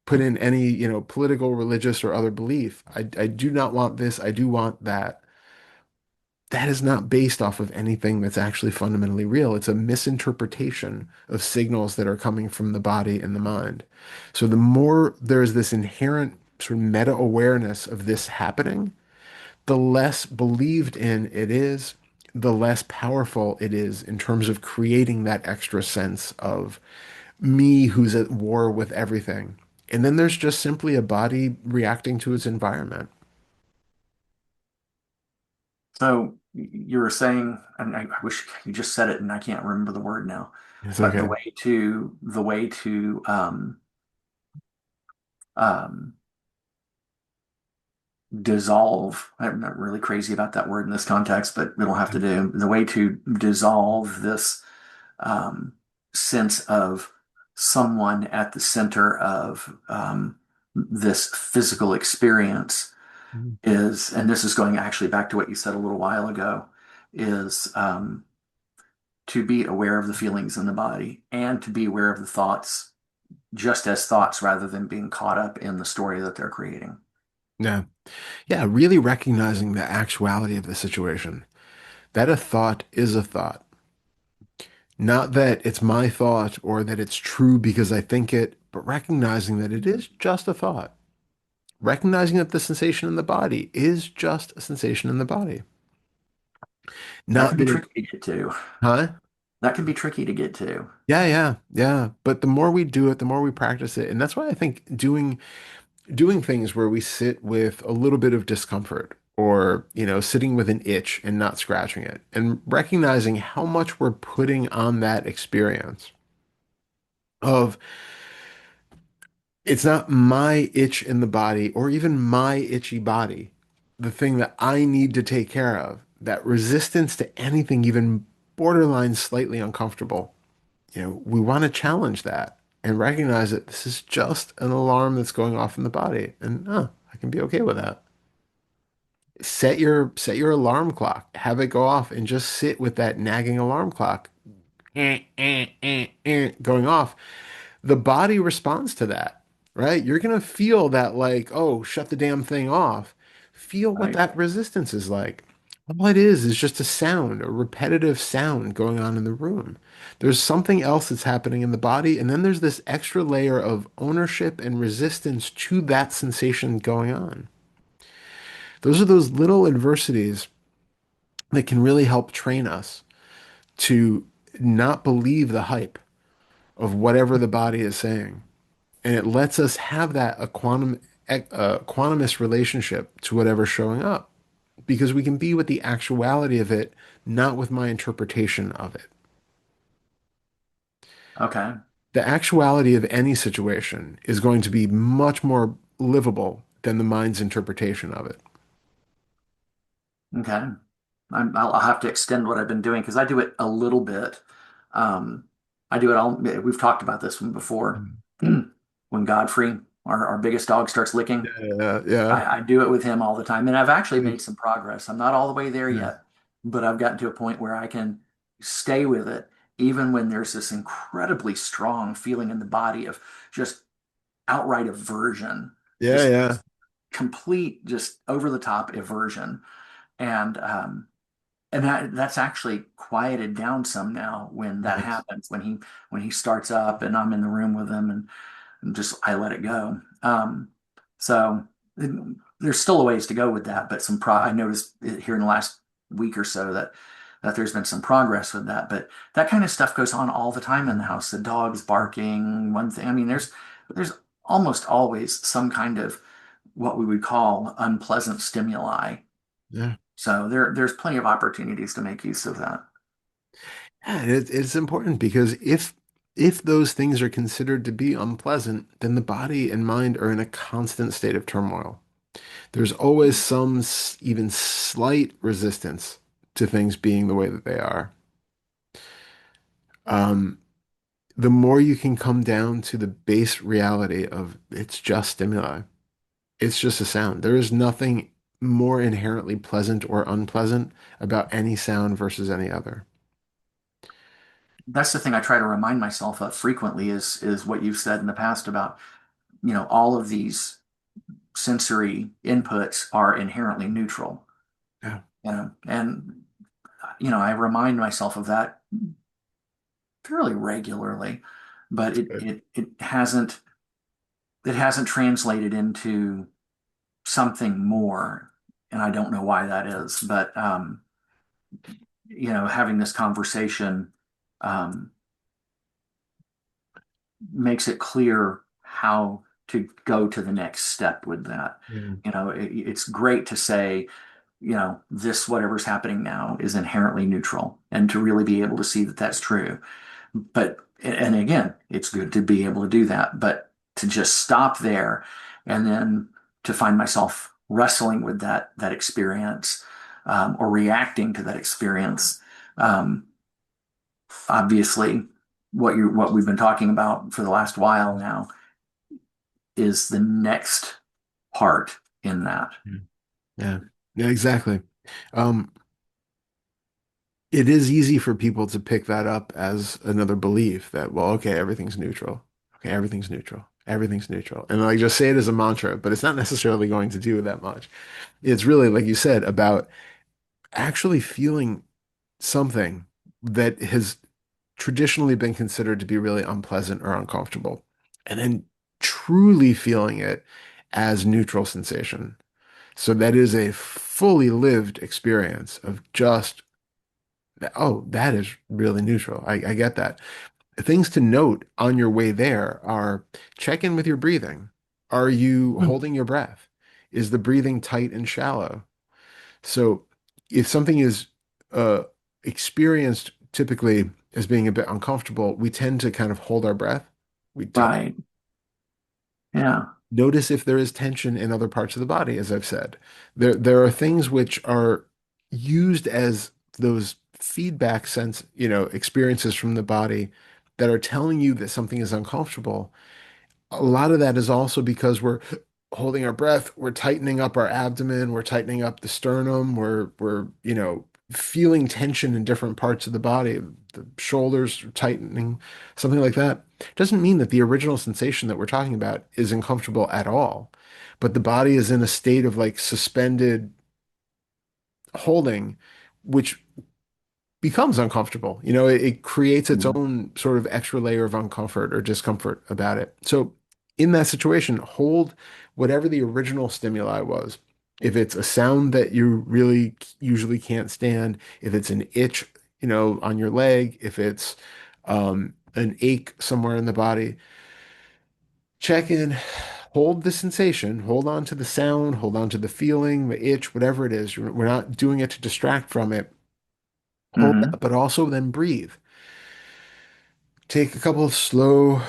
put in any, political, religious, or other belief. I do not want this. I do want that. That is not based off of anything that's actually fundamentally real. It's a misinterpretation of signals that are coming from the body and the mind. So the more there's this inherent sort of meta awareness of this happening, the less believed in it is, the less powerful it is in terms of creating that extra sense of me who's at war with everything. And then there's just simply a body reacting to its environment. So you were saying, and I wish you just said it, and I can't remember the word now. It's But okay. the way to um, dissolve. I'm not really crazy about that word in this context, but we don't have to do the way to dissolve this um, sense of someone at the center of this physical experience Mhm. is, and this is going actually back to what you said a little while ago, is to be aware of the feelings in the body and to be aware of the thoughts just as thoughts rather than being caught up in the story that they're creating. Yeah. Yeah. Really recognizing the actuality of the situation. That a thought is a thought. Not that it's my thought or that it's true because I think it, but recognizing that it is just a thought. Recognizing that the sensation in the body is just a sensation in the body. That Not can be that it, tricky to get to. huh? That can be tricky to get to. Yeah, yeah, yeah. But the more we do it, the more we practice it. And that's why I think doing things where we sit with a little bit of discomfort or, sitting with an itch and not scratching it and recognizing how much we're putting on that experience of it's not my itch in the body or even my itchy body, the thing that I need to take care of. That resistance to anything, even borderline slightly uncomfortable, we want to challenge that and recognize that this is just an alarm that's going off in the body. And I can be okay with that. Set your alarm clock, have it go off and just sit with that nagging alarm clock going off. The body responds to that, right? You're going to feel that, like, oh, shut the damn thing off. Feel what Right. that resistance is like. All it is just a sound, a repetitive sound going on in the room. There's something else that's happening in the body, and then there's this extra layer of ownership and resistance to that sensation going on. Those are those little adversities that can really help train us to not believe the hype of whatever the body is saying. And it lets us have that quantumous relationship to whatever's showing up because we can be with the actuality of it, not with my interpretation of it. Okay. The actuality of any situation is going to be much more livable than the mind's interpretation of it. Okay. I'll have to extend what I've been doing because I do it a little bit. Um, I do it all. We've talked about this one before. Mm. When Godfrey, our biggest dog, starts licking, Yeah, yeah. I do it with him all the time. And I've actually Mm. made some progress. I'm not all the way there Yeah. yet, but I've gotten to a point where I can stay with it, even when there's this incredibly strong feeling in the body of just outright aversion, Yeah, just yeah. complete, just over the top aversion. And that's actually quieted down some now when that Nice. happens, when he starts up and I'm in the room with him and just I let it go. So there's still a ways to go with that, but I noticed here in the last week or so that there's been some progress with that. But that kind of stuff goes on all the time in the house. The dog's barking, one thing. I mean, there's almost always some kind of what we would call unpleasant stimuli. Yeah. So there's plenty of opportunities to make use of that. Yeah, it's important because if those things are considered to be unpleasant, then the body and mind are in a constant state of turmoil. There's always some even slight resistance to things being the way that they are. Um, the more you can come down to the base reality of it's just stimuli. It's just a sound. There is nothing more inherently pleasant or unpleasant about any sound versus any other. That's the thing I try to remind myself of frequently is what you've said in the past about, all of these sensory inputs are inherently neutral. Yeah. And I remind myself of that fairly regularly, but Good. it hasn't translated into something more, and I don't know why that is. But having this conversation um, makes it clear how to go to the next step with that. Yeah. It's great to say, this whatever's happening now is inherently neutral, and to really be able to see that that's true. But and again, it's good to be able to do that, but to just stop there and then to find myself wrestling with that experience, or reacting to that experience. Um, Obviously, what we've been talking about for the last while now is the next part in that. Yeah. Yeah. Yeah, exactly. Um, it is easy for people to pick that up as another belief that, well, okay, everything's neutral. Okay, everything's neutral. Everything's neutral. And like just say it as a mantra, but it's not necessarily going to do that much. It's really, like you said, about actually feeling something that has traditionally been considered to be really unpleasant or uncomfortable, and then truly feeling it as neutral sensation. So that is a fully lived experience of just, oh, that is really neutral. I get that. Things to note on your way there are check in with your breathing. Are you Hmm. holding your breath? Is the breathing tight and shallow? So if something is uh, experienced typically as being a bit uncomfortable, we tend to kind of hold our breath. We tend to Right. Yeah. notice if there is tension in other parts of the body, as I've said. There are things which are used as those feedback sense, experiences from the body that are telling you that something is uncomfortable. A lot of that is also because we're holding our breath, we're tightening up our abdomen, we're tightening up the sternum, we're feeling tension in different parts of the body, the shoulders are tightening, something like that. Doesn't mean that the original sensation that we're talking about is uncomfortable at all, but the body is in a state of like suspended holding, which becomes uncomfortable. It creates its Mhm. own sort of extra layer of uncomfort or discomfort about it. So in that situation, hold whatever the original stimuli was. If it's a sound that you really usually can't stand, if it's an itch, on your leg, if it's an ache somewhere in the body, check in, hold the sensation, hold on to the sound, hold on to the feeling, the itch, whatever it is. We're not doing it to distract from it. Hold Hmm. that, but also then breathe. Take a couple of slow,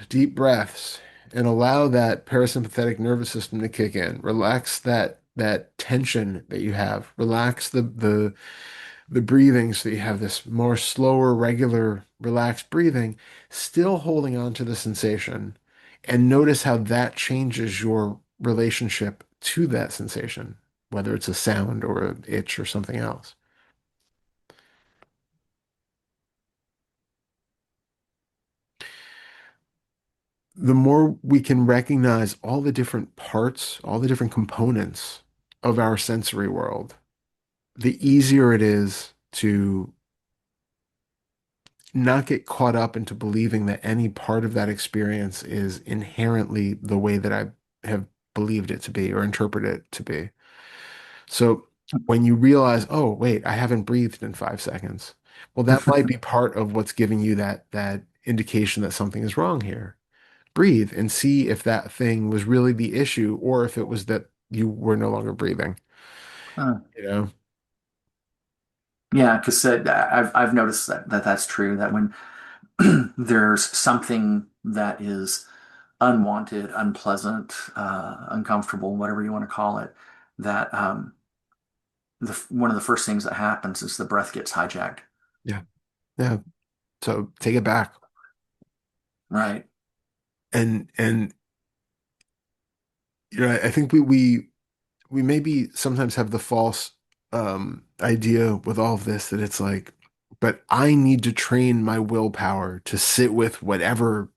deep breaths and allow that parasympathetic nervous system to kick in. Relax that tension that you have. Relax the breathing so that you have this more slower, regular, relaxed breathing, still holding on to the sensation. And notice how that changes your relationship to that sensation, whether it's a sound or an itch or something else. The more we can recognize all the different parts, all the different components of our sensory world, the easier it is to not get caught up into believing that any part of that experience is inherently the way that I have believed it to be or interpreted it to be. So when you realize, oh, wait, I haven't breathed in 5 seconds, well, that might be part of what's giving you that indication that something is wrong here. Breathe and see if that thing was really the issue or if it was that you were no longer breathing, Uh, you know? yeah, because I've noticed that that's true. That when there's something that is unwanted, unpleasant, uncomfortable, whatever you want to call it, that one of the first things that happens is the breath gets hijacked. Yeah. Yeah. So take it back. Right. And I think we maybe sometimes have the false idea with all of this that it's like, but I need to train my willpower to sit with whatever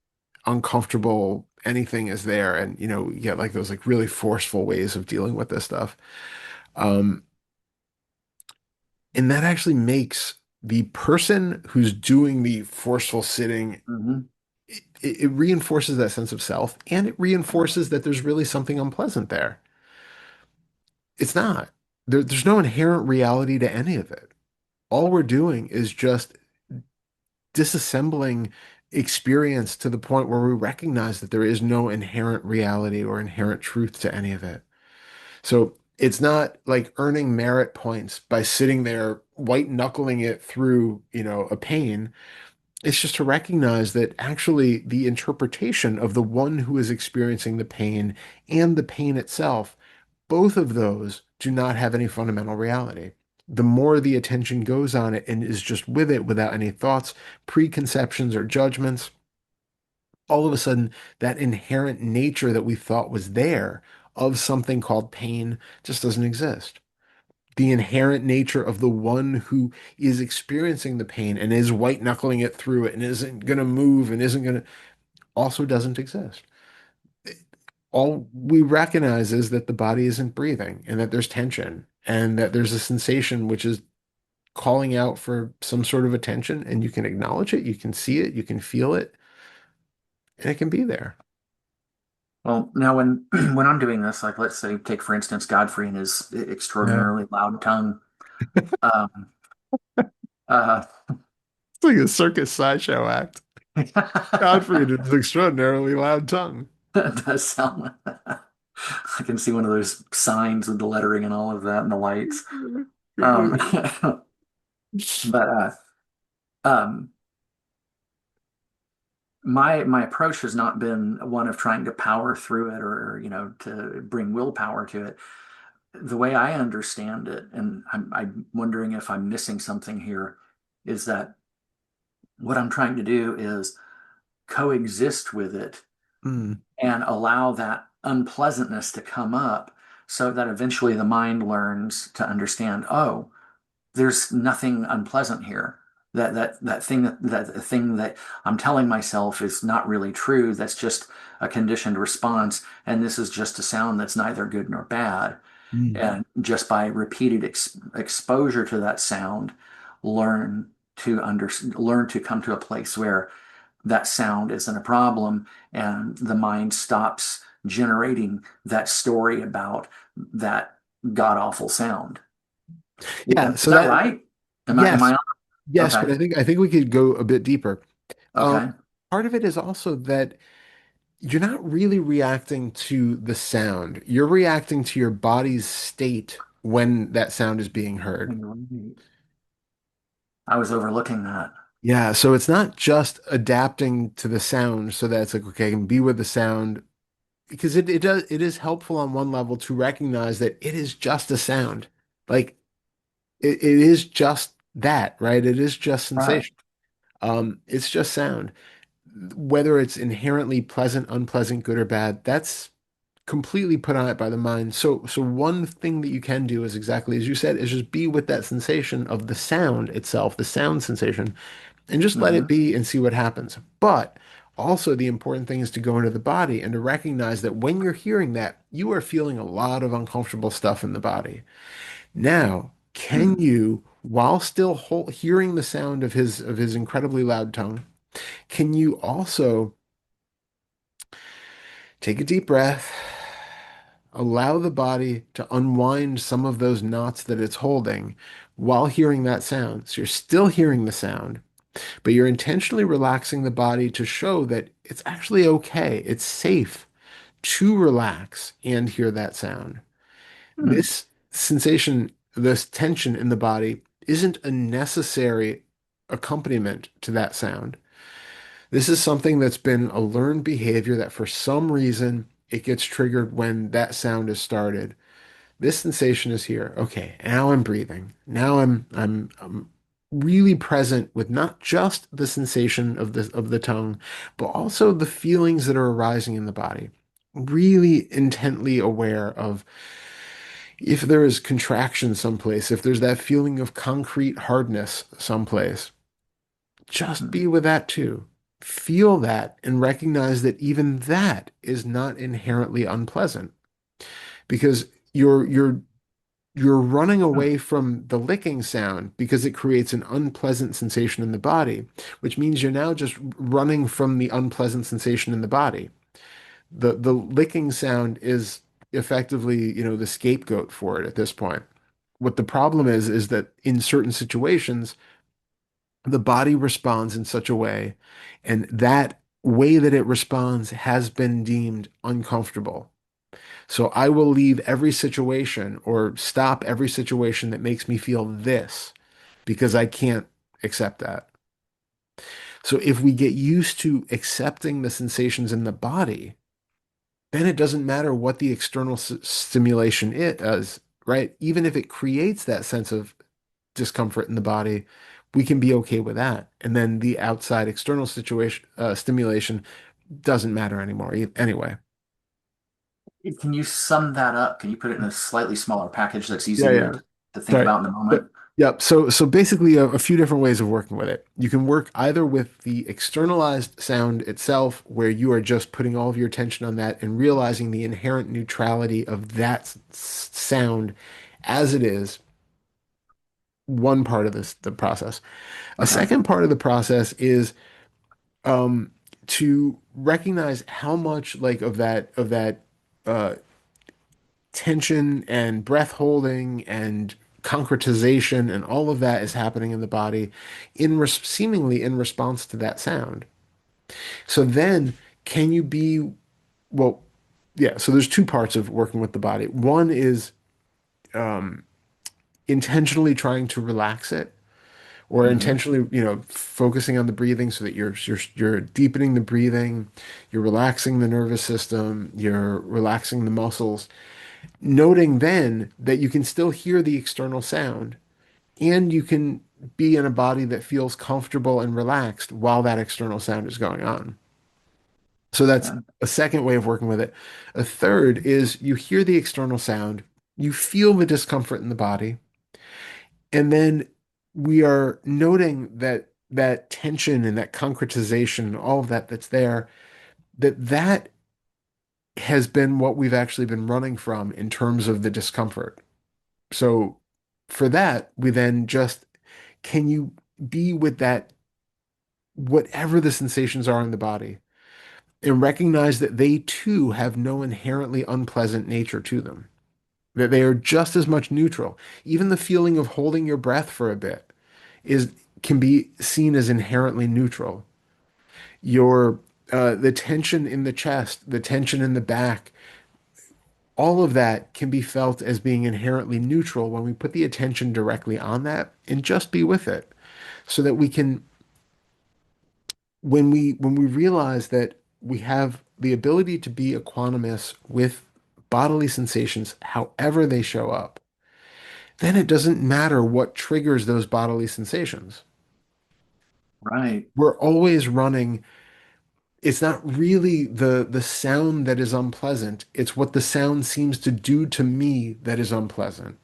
uncomfortable anything is there. And you get like those like really forceful ways of dealing with this stuff. Um, and that actually makes the person who's doing the forceful sitting, Hmm. it reinforces that sense of self and it reinforces that there's really something unpleasant there. It's not. There's no inherent reality to any of it. All we're doing is just disassembling experience to the point where we recognize that there is no inherent reality or inherent truth to any of it. So it's not like earning merit points by sitting there white knuckling it through, a pain. It's just to recognize that actually the interpretation of the one who is experiencing the pain and the pain itself, both of those do not have any fundamental reality. The more the attention goes on it and is just with it without any thoughts, preconceptions, or judgments, all of a sudden that inherent nature that we thought was there of something called pain just doesn't exist. The inherent nature of the one who is experiencing the pain and is white knuckling it through it and isn't going to move and isn't going to also doesn't exist. All we recognize is that the body isn't breathing and that there's tension and that there's a sensation which is calling out for some sort of attention, and you can acknowledge it, you can see it, you can feel it, and it can be there. Well, now when when I'm doing this, like let's say, take for instance, Godfrey and his Yeah. extraordinarily loud tongue. Um, uh, It's like a circus sideshow act. Godfrey and his extraordinarily loud tongue. that does sound. I can see one of those signs with the lettering and all of that and the lights. Um, but um, my approach has not been one of trying to power through it or to bring willpower to it. The way I understand it, and I'm wondering if I'm missing something here, is that what I'm trying to do is coexist with it Mm. and allow that unpleasantness to come up so that eventually the mind learns to understand, oh, there's nothing unpleasant here. That thing that I'm telling myself is not really true. That's just a conditioned response, and this is just a sound that's neither good nor bad. Mm. And just by repeated exposure to that sound, learn learn to come to a place where that sound isn't a problem, and the mind stops generating that story about that god awful sound. Yeah, Is so that that right? Am I yes, on? yes, but Okay. I think we could go a bit deeper. Um, Okay. Part of it is also that you're not really reacting to the sound. You're reacting to your body's state when that sound is being heard. I was overlooking that. Yeah, so it's not just adapting to the sound so that it's like, okay, I can be with the sound because it is helpful on one level to recognize that it is just a sound. Like it is just that, right? It is just Right. sensation. It's just sound. Whether it's inherently pleasant, unpleasant, good or bad, that's completely put on it by the mind. So one thing that you can do is exactly as you said, is just be with that sensation of the sound itself, the sound sensation, and just let it Hmm. be and see what happens. But also the important thing is to go into the body and to recognize that when you're hearing that, you are feeling a lot of uncomfortable stuff in the body. Now, can Hmm. you, while still hearing the sound of his incredibly loud tongue, can you also take a deep breath, allow the body to unwind some of those knots that it's holding while hearing that sound? So you're still hearing the sound, but you're intentionally relaxing the body to show that it's actually okay. It's safe to relax and hear that sound. Hmm. This sensation, this tension in the body isn't a necessary accompaniment to that sound. This is something that's been a learned behavior that for some reason it gets triggered when that sound is started. This sensation is here. Okay, now I'm breathing. Now I'm really present with not just the sensation of the tongue, but also the feelings that are arising in the body. Really intently aware of if there is contraction someplace, if there's that feeling of concrete hardness someplace, just Mhm. be with that too. Feel that and recognize that even that is not inherently unpleasant because you're running away from the licking sound because it creates an unpleasant sensation in the body, which means you're now just running from the unpleasant sensation in the body. The licking sound is effectively, the scapegoat for it at this point. What the problem is that in certain situations, the body responds in such a way, and that way that it responds has been deemed uncomfortable. So I will leave every situation or stop every situation that makes me feel this because I can't accept that. So if we get used to accepting the sensations in the body, then it doesn't matter what the external stimulation it does, right? Even if it creates that sense of discomfort in the body, we can be okay with that. And then the outside external situation stimulation doesn't matter anymore anyway. Can you sum that up? Can you put it in a slightly smaller package that's Yeah, easier yeah. to think Sorry. about in the moment? But yep. So basically a few different ways of working with it. You can work either with the externalized sound itself, where you are just putting all of your attention on that and realizing the inherent neutrality of that sound as it is, one part of the process. A Okay. second part of the process is um to recognize how much like of that uh tension and breath holding and concretization and all of that is happening in the body seemingly in response to that sound. So then can you be well yeah, so there's two parts of working with the body. One is um intentionally trying to relax it or Hmm. intentionally, focusing on the breathing so that you're deepening the breathing, you're relaxing the nervous system, you're relaxing the muscles, noting then that you can still hear the external sound and you can be in a body that feels comfortable and relaxed while that external sound is going on. So that's Yeah. a second way of working with it. A third is you hear the external sound, you feel the discomfort in the body, and then we are noting that tension and that concretization and all of that that's there, that has been what we've actually been running from in terms of the discomfort. So for that, we then just can you be with that, whatever the sensations are in the body, and recognize that they too have no inherently unpleasant nature to them, that they are just as much neutral. Even the feeling of holding your breath for a bit is can be seen as inherently neutral. Your the tension in the chest, the tension in the back, all of that can be felt as being inherently neutral when we put the attention directly on that and just be with it so that we can when we realize that we have the ability to be equanimous with bodily sensations however they show up, then it doesn't matter what triggers those bodily sensations. Right. We're always running. It's not really the sound that is unpleasant. It's what the sound seems to do to me that is unpleasant.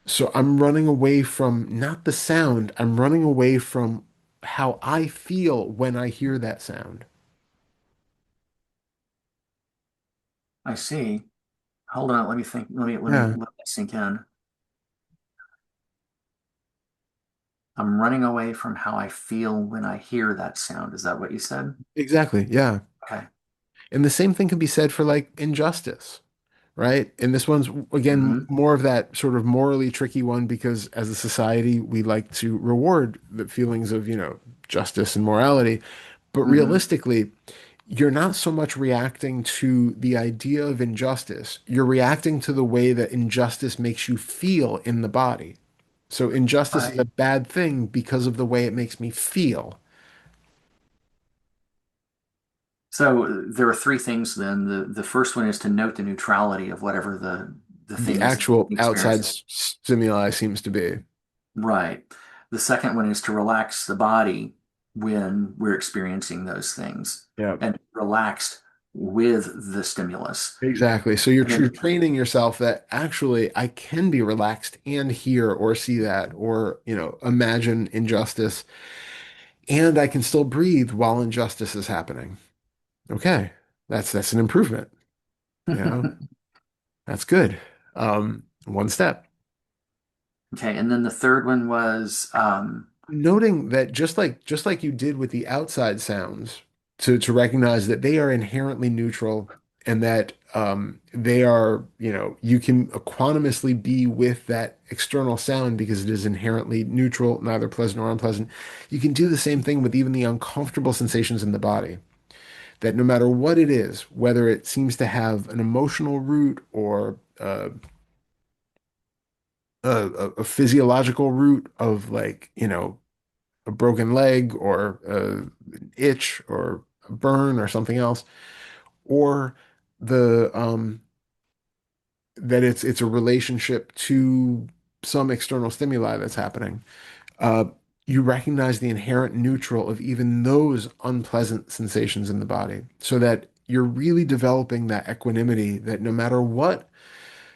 So I'm running away from not the sound, I'm running away from how I feel when I hear that sound. I see. Hold on. Let me think. Let me Yeah, let that sink in. I'm running away from how I feel when I hear that sound. Is that what you said? exactly. Yeah. Okay. And the same thing can be said for like injustice, right? And this one's again Hmm. more of that sort of morally tricky one because as a society, we like to reward the feelings of, justice and morality. But Hmm. realistically, you're not so much reacting to the idea of injustice. You're reacting to the way that injustice makes you feel in the body. So injustice is a Right. bad thing because of the way it makes me feel. So there are three things then. The first one is to note the neutrality of whatever the The thing is actual outside experiencing. stimuli seems to be. Right. The second one is to relax the body when we're experiencing those things Yeah. and relaxed with the stimulus. Exactly. So And you're then, training yourself that actually I can be relaxed and hear or see that or, imagine injustice and I can still breathe while injustice is happening. Okay. That's an improvement. You know, that's good. One step. okay. And then the third one was, Noting that just like you did with the outside sounds, to recognize that they are inherently neutral and that they are, you can equanimously be with that external sound because it is inherently neutral, neither pleasant nor unpleasant. You can do the same thing with even the uncomfortable sensations in the body. That no matter what it is, whether it seems to have an emotional root or a physiological root of like, a broken leg or an itch or a burn or something else, or the that it's a relationship to some external stimuli that's happening. Uh, you recognize the inherent neutral of even those unpleasant sensations in the body, so that you're really developing that equanimity that no matter what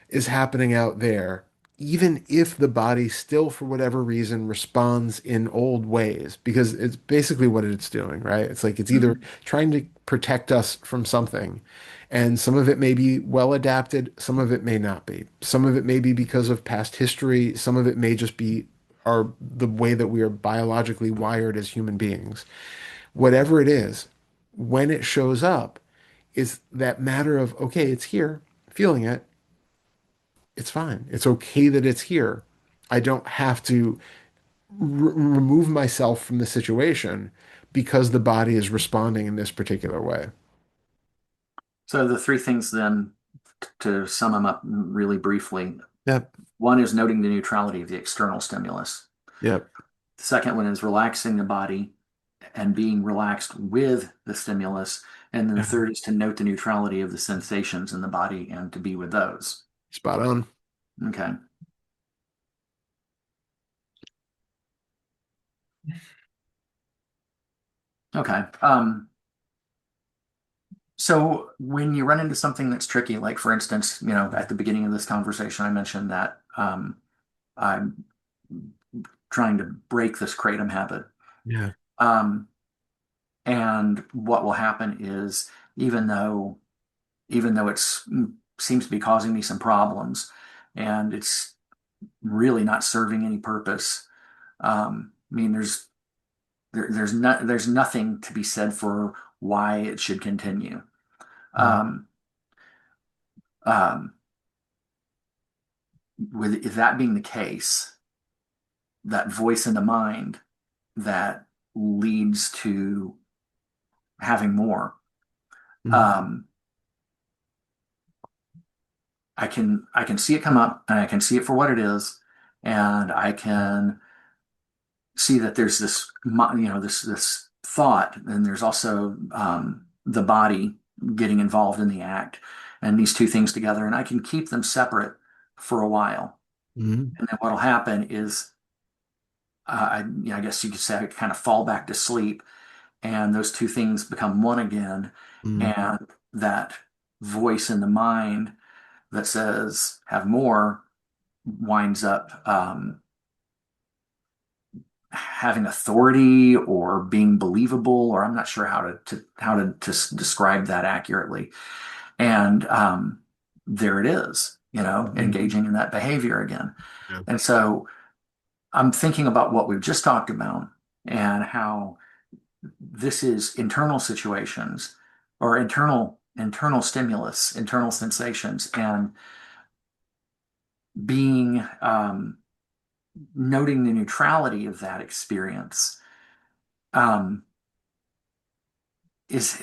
is happening out there, even if the body still, for whatever reason, responds in old ways, because it's basically what it's doing, right? It's like it's either mhm. trying to protect us from something, and some of it may be well adapted, some of it may not be. Some of it may be because of past history, some of it may just be the way that we are biologically wired as human beings. Whatever it is, when it shows up, is that matter of, okay, it's here, feeling it, it's fine. It's okay that it's here. I don't have to remove myself from the situation because the body is responding in this particular way. So the three things then, to sum them up really briefly, Yep. one is noting the neutrality of the external stimulus. Yep. The second one is relaxing the body and being relaxed with the stimulus. And then the Yeah. third is to note the neutrality of the sensations in the body and to be with those. Spot on. Okay. Okay. So when you run into something that's tricky, like for instance, at the beginning of this conversation, I mentioned that I'm trying to break this kratom habit. Yeah. Um, and what will happen is even though it's seems to be causing me some problems and it's really not serving any purpose. I mean, there's nothing to be said for why it should continue. Mm. Um, um, with that being the case, that voice in the mind that leads to having more. Mm. Um, I can see it come up and I can see it for what it is, and I can see that there's this thought, and there's also the body getting involved in the act, and these two things together, and I can keep them separate for a while, Mm. and then what'll happen is I guess you could say I kind of fall back to sleep, and those two things become one again, Mm. and that voice in the mind that says have more winds up having authority or being believable, or I'm not sure how to describe that accurately. And there it is, Mm. engaging in that behavior again. Yeah. And so I'm thinking about what we've just talked about and how this is internal situations or internal stimulus, internal sensations, and being noting the neutrality of that experience. Um, is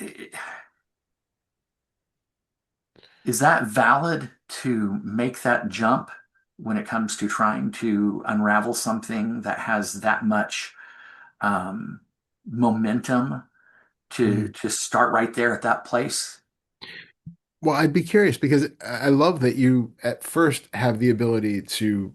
Is that valid to make that jump when it comes to trying to unravel something that has that much um, momentum to Mm. to start right there at that place? Well, I'd be curious because I love that you at first have the ability to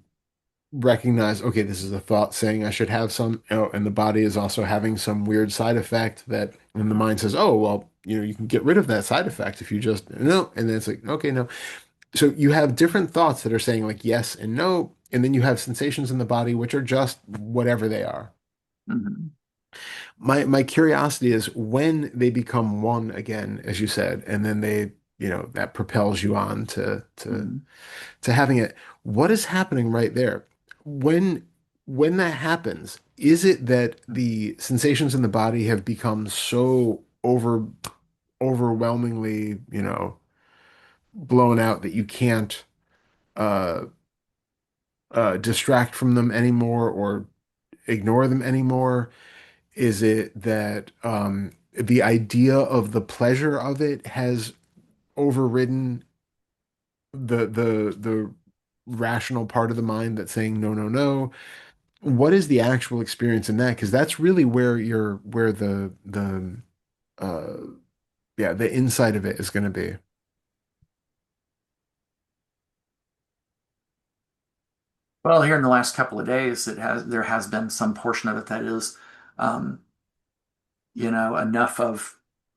recognize, okay, this is a thought saying I should have some, oh, and the body is also having some weird side effect that, and the mind says, oh, well, you can get rid of that side effect if you just, no, and then it's like, okay, no. So you have different thoughts that are saying like yes and no, and then you have sensations in the body which are just whatever they are. Mhm. My curiosity is when they become one again, as you said, and then they, that propels you on Mhm. to having it. What is happening right there? When when that happens, is it that the sensations in the body have become so overwhelmingly, blown out that you can't uh distract from them anymore or ignore them anymore? Is it that the idea of the pleasure of it has overridden the rational part of the mind that's saying no, no, no? What is the actual experience in that? Because that's really where the uh yeah, the inside of it is going to be. Well, here in the last couple of days, there has been some portion of it that is, um,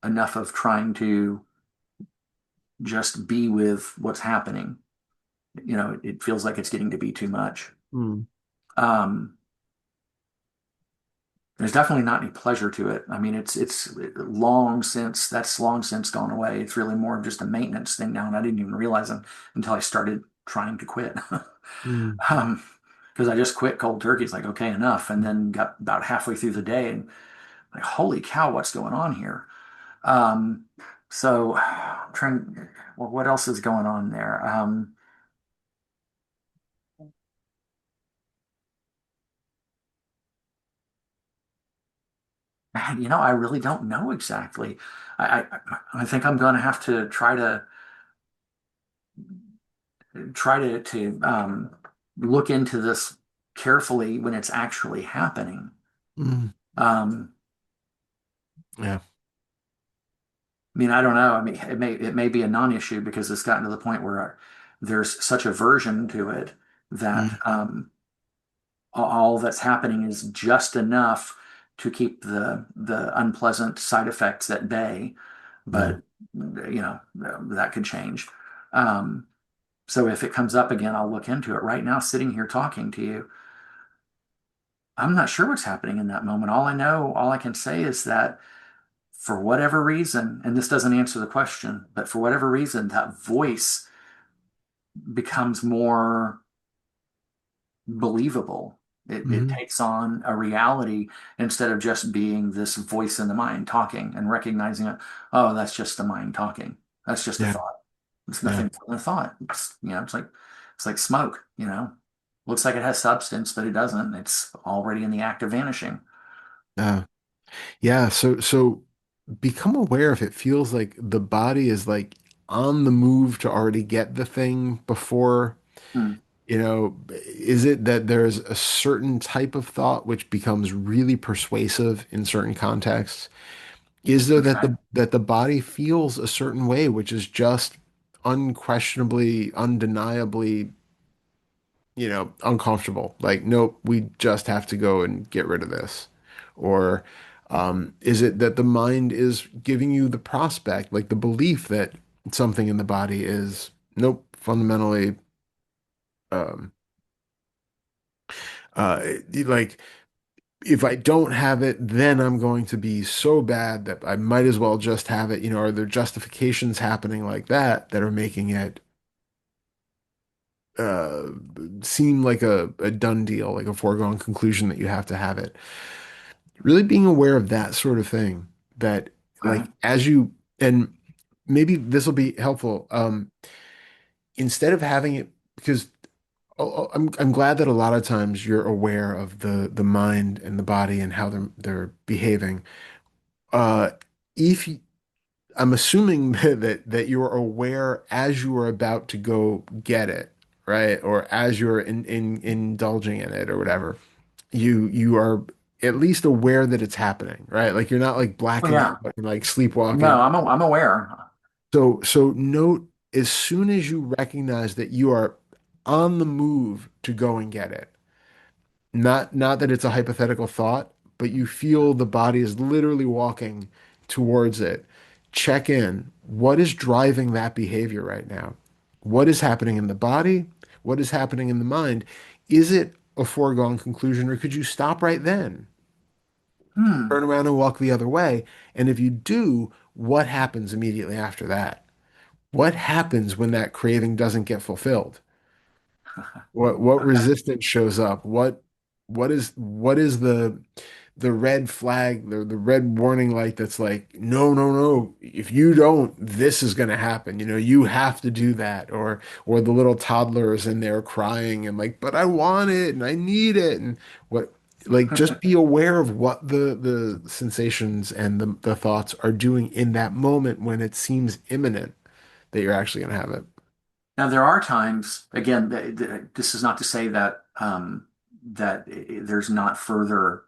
enough of trying to just be with what's happening. It feels like it's getting to be too much. Mm, Um, there's definitely not any pleasure to it. I mean, it's long since gone away. It's really more of just a maintenance thing now, and I didn't even realize it until I started trying to quit. mm, Um, because I just quit cold turkey. It's like, okay, enough. And then got about halfway through the day and like, holy cow, what's going on here? Um, so I'm trying, well, what else is going on there? Man, I really don't know exactly. I think I'm going to have to try to look into this carefully when it's actually happening. mm. Um, Yeah. I mean, I don't know. I mean, it may be a non-issue because it's gotten to the point where there's such aversion to it that Mm, all that's happening is just enough to keep the unpleasant side effects at bay. yeah. But that could change. Um, so if it comes up again, I'll look into it. Right now, sitting here talking to you, I'm not sure what's happening in that moment. All I can say is that for whatever reason, and this doesn't answer the question, but for whatever reason, that voice becomes more believable. It Hmm. takes on a reality instead of just being this voice in the mind talking and recognizing it. Oh, that's just the mind talking. That's just a Yeah. thought. It's Yeah. nothing more than a thought. It's like smoke, Looks like it has substance, but it doesn't. It's already in the act of vanishing. Yeah. Yeah. So become aware if it feels like the body is like on the move to already get the thing before, Hmm. is it that there's a certain type of thought which becomes really persuasive in certain contexts? Is there that Okay. the body feels a certain way, which is just unquestionably, undeniably, uncomfortable? Like, nope, we just have to go and get rid of this. Or is it that the mind is giving you the prospect, like the belief that something in the body is, nope, fundamentally, um, like if I don't have it, then I'm going to be so bad that I might as well just have it. Are there justifications happening like that are making it uh, seem like a done deal, like a foregone conclusion that you have to have it? Really being aware of that sort of thing, that Okay. like as you, and maybe this will be helpful, instead of having it, because I'm glad that a lot of times you're aware of the mind and the body and how they're behaving. Uh, if y- I'm assuming that you're aware as you are about to go get it, right? Or as you're indulging in it or whatever, you are at least aware that it's happening, right? Like you're not like Oh blacking yeah. out and like No, sleepwalking. I'm aware. So note as soon as you recognize that you are on the move to go and get it, Not that it's a hypothetical thought, but you feel the body is literally walking towards it. Check in. What is driving that behavior right now? What is happening in the body? What is happening in the mind? Is it a foregone conclusion, or could you stop right then? Hmm. Turn around and walk the other way. And if you do, what happens immediately after that? What happens when that craving doesn't get fulfilled? What Okay. resistance shows up? What is the red flag, the red warning light that's like, no, no, no. If you don't, this is gonna happen. You have to do that. Or the little toddlers in there crying and like, but I want it and I need it. And what like just be aware of what the sensations and the thoughts are doing in that moment when it seems imminent that you're actually gonna have it. Now, there are times, again, this is not to say that that there's not further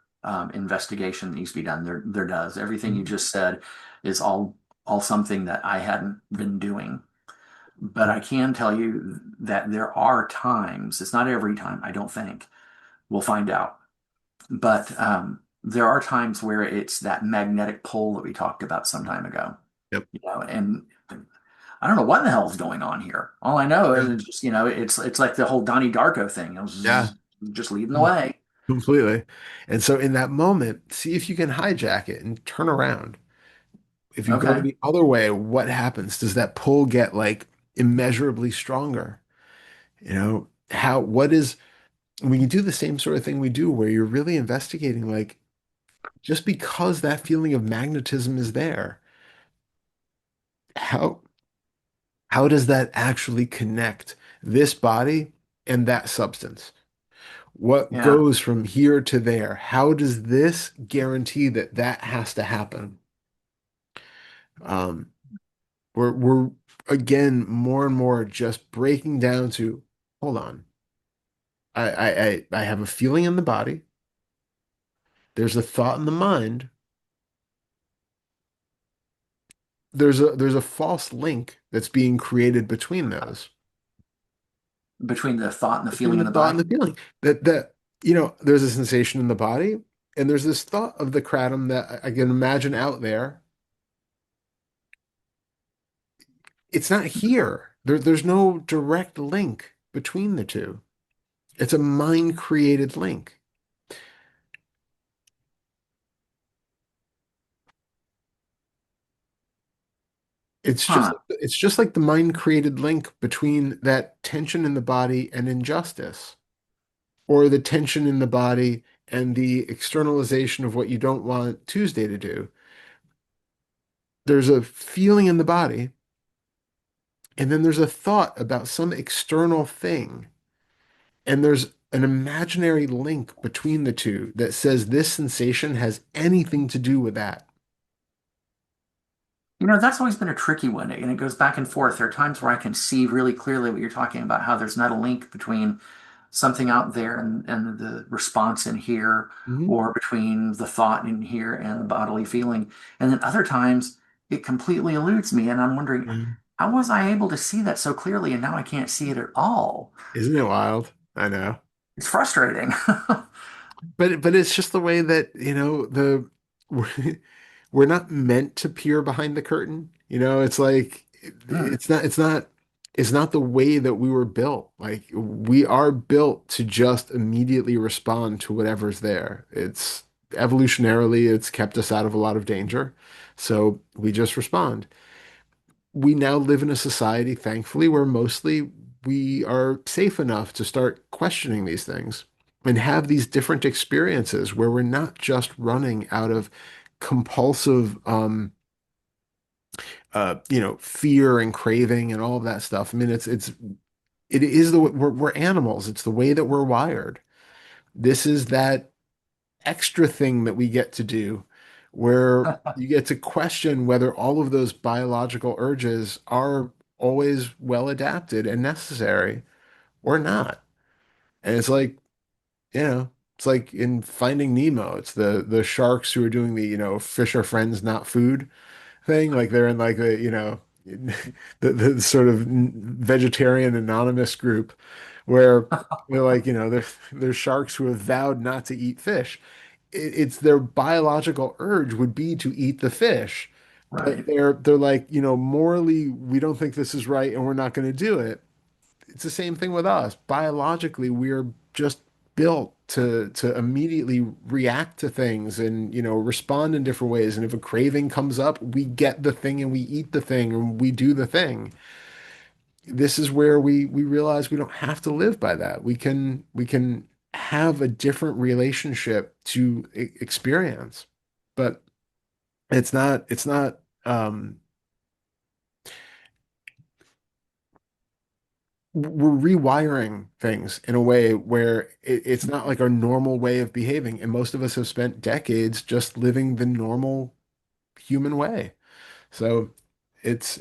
investigation that needs to be done. There does. Everything you Mhm. just said is all something that I hadn't been doing. But I can tell you that there are times, it's not every time, I don't think. We'll find out. But there are times where it's that magnetic pull that we talked about some time ago, Yep. and I don't know what the hell's going on here. All I know Yeah. is just, it's like the whole Donnie Darko thing. I Yeah. was just leading the way. Completely. And so in that moment, see if you can hijack it and turn around. If you go Okay. the other way, what happens? Does that pull get like immeasurably stronger? What is, when you do the same sort of thing we do, where you're really investigating, like, just because that feeling of magnetism is there, how, how does that actually connect this body and that substance? What Yeah. goes from here to there? How does this guarantee that that has to happen? Um, we're again more and more just breaking down to, hold on. I have a feeling in the body. There's a thought in the mind. There's a false link that's being created between those, Between the thought and the between feeling in the the thought and body. the feeling. There's a sensation in the body, and there's this thought of the kratom that I can imagine out there. It's not here. There's no direct link between the two. It's a mind created link. Huh. It's just like the mind created link between that tension in the body and injustice, or the tension in the body and the externalization of what you don't want Tuesday to do. There's a feeling in the body, and then there's a thought about some external thing, and there's an imaginary link between the two that says this sensation has anything to do with that. That's always been a tricky one, and it goes back and forth. There are times where I can see really clearly what you're talking about, how there's not a link between something out there and the response in here, Mhm. or between the thought in here and the bodily feeling. And then other times it completely eludes me, and I'm wondering, Yeah. how was I able to see that so clearly, and now I can't see it at all? Isn't it wild? I know. It's frustrating. But it's just the way that, we're, we're not meant to peer behind the curtain. It's like Hmm. it's not the way that we were built. Like we are built to just immediately respond to whatever's there. It's evolutionarily, it's kept us out of a lot of danger. So we just respond. We now live in a society, thankfully, where mostly we are safe enough to start questioning these things and have these different experiences where we're not just running out of compulsive, fear and craving and all of that stuff. I mean, it is we're animals. It's the way that we're wired. This is that extra thing that we get to do where you get to question whether all of those biological urges are always well adapted and necessary or not. And it's like in Finding Nemo, it's the sharks who are doing the, fish are friends, not food thing. Like they're in like the sort of vegetarian anonymous group where they're like, there's sharks who have vowed not to eat fish. It's their biological urge would be to eat the fish, but Right. they're like, morally, we don't think this is right and we're not going to do it. It's the same thing with us. Biologically, we're just built to immediately react to things and respond in different ways. And if a craving comes up, we get the thing and we eat the thing and we do the thing. This is where we realize we don't have to live by that. We can have a different relationship to experience, but it's not we're rewiring things in a way where it's not like our normal way of behaving. And most of us have spent decades just living the normal human way. So it's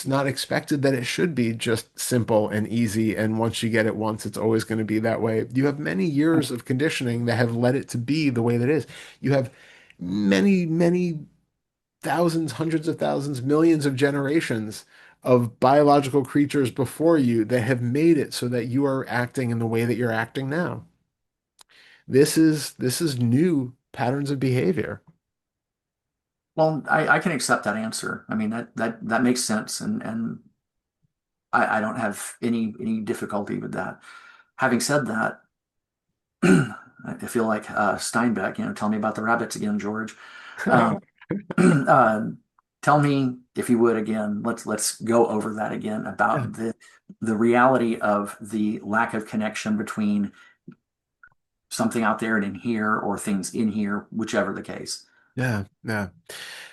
not expected that it should be just simple and easy. And once you get it once, it's always going to be that way. You have many years of conditioning that have led it to be the way that it is. You have many, many thousands, hundreds of thousands, millions of generations of biological creatures before you that have made it so that you are acting in the way that you're acting now. This is new patterns of behavior. Well, I can accept that answer. I mean, that makes sense, and I don't have any difficulty with that. Having said that, I feel like Steinbeck, tell me about the rabbits again, George. Um, uh, tell me if you would again. Let's go over that again Yeah, about the reality of the lack of connection between something out there and in here, or things in here, whichever the case. yeah, yeah.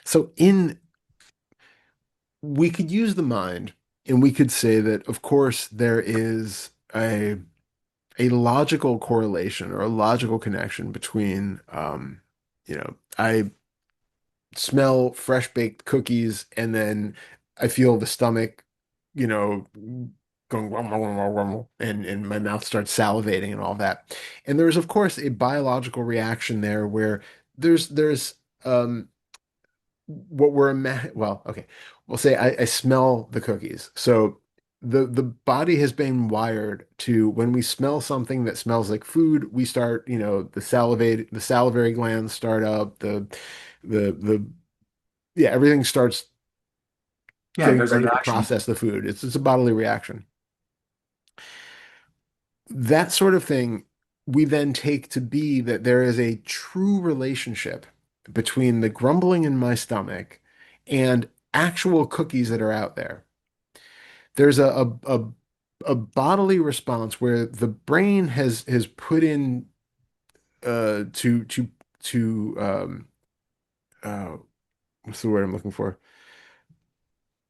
So in we could use the mind and we could say that of course there is a logical correlation or a logical connection between I smell fresh baked cookies and then I feel the stomach, you know, going rumble, rumble, rumble, and my mouth starts salivating and all that. And there's of course a biological reaction there where there's what we're well, okay. We'll say I smell the cookies. So the body has been wired to when we smell something that smells like food, we start, the salivary glands start up, the yeah, everything starts Yeah, it getting goes ready into to action. process the food. It's a bodily reaction. That sort of thing we then take to be that there is a true relationship between the grumbling in my stomach and actual cookies that are out there. There's a bodily response where the brain has put in to uh what's the word I'm looking for?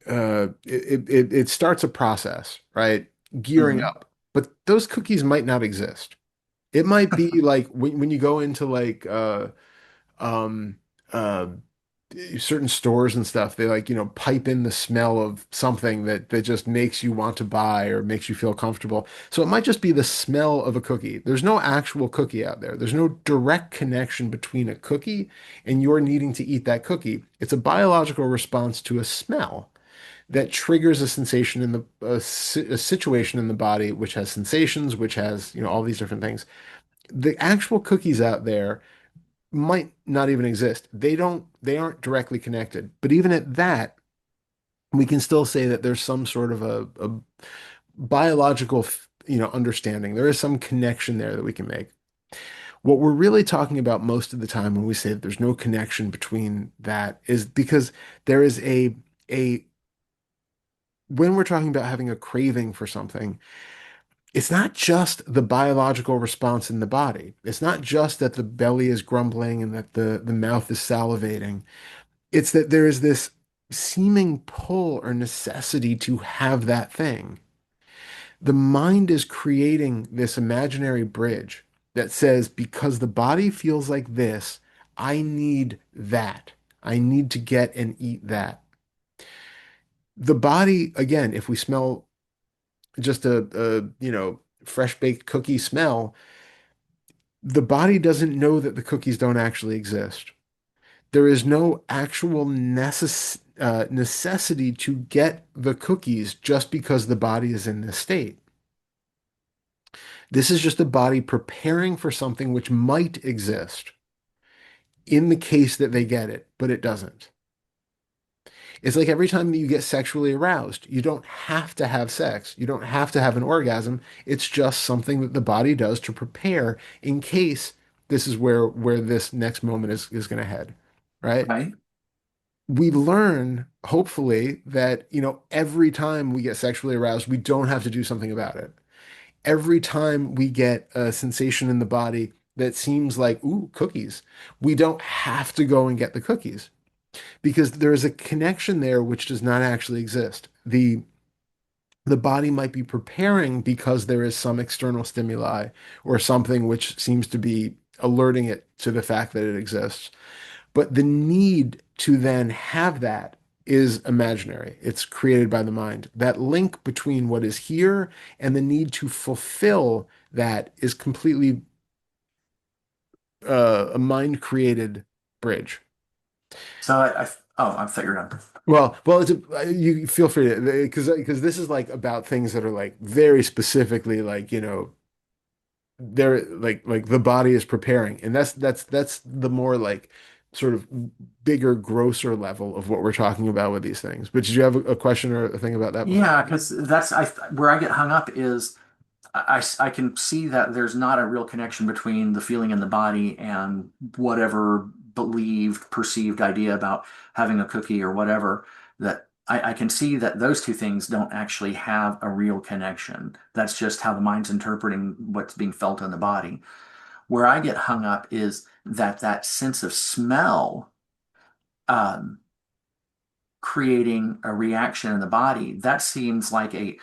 It starts a process, right? Gearing Hmm. up. But those cookies might not exist. It might be like when you go into like um uh certain stores and stuff, they like, pipe in the smell of something that just makes you want to buy or makes you feel comfortable. So it might just be the smell of a cookie. There's no actual cookie out there. There's no direct connection between a cookie and your needing to eat that cookie. It's a biological response to a smell that triggers a sensation in a situation in the body, which has sensations, which has, all these different things. The actual cookies out there might not even exist. They aren't directly connected. But even at that, we can still say that there's some sort of a biological, understanding. There is some connection there that we can make. What we're really talking about most of the time when we say that there's no connection between that is because there is a when we're talking about having a craving for something, it's not just the biological response in the body. It's not just that the belly is grumbling and that the mouth is salivating. It's that there is this seeming pull or necessity to have that thing. The mind is creating this imaginary bridge that says, because the body feels like this, I need that. I need to get and eat that. The body, again, if we smell just fresh baked cookie smell, the body doesn't know that the cookies don't actually exist. There is no actual necessity to get the cookies just because the body is in this state. This is just the body preparing for something which might exist in the case that they get it, but it doesn't. It's like every time that you get sexually aroused, you don't have to have sex. You don't have to have an orgasm. It's just something that the body does to prepare in case this is where this next moment is going to head, right? Right. We learn, hopefully, that, every time we get sexually aroused, we don't have to do something about it. Every time we get a sensation in the body that seems like, ooh, cookies, we don't have to go and get the cookies because there is a connection there which does not actually exist. The body might be preparing because there is some external stimuli or something which seems to be alerting it to the fact that it exists. But the need to then have that is imaginary. It's created by the mind. That link between what is here and the need to fulfill that is completely a mind created bridge. So oh, I thought you were done. Well, you feel free to, because this is like about things that are like very specifically like, they're like the body is preparing, and that's the more like sort of bigger, grosser level of what we're talking about with these things. But did you have a question or a thing about that before? Yeah, because where I get hung up is I can see that there's not a real connection between the feeling in the body and whatever believed, perceived idea about having a cookie or whatever. That I can see that those two things don't actually have a real connection. That's just how the mind's interpreting what's being felt in the body. Where I get hung up is that sense of smell um, creating a reaction in the body. That seems like a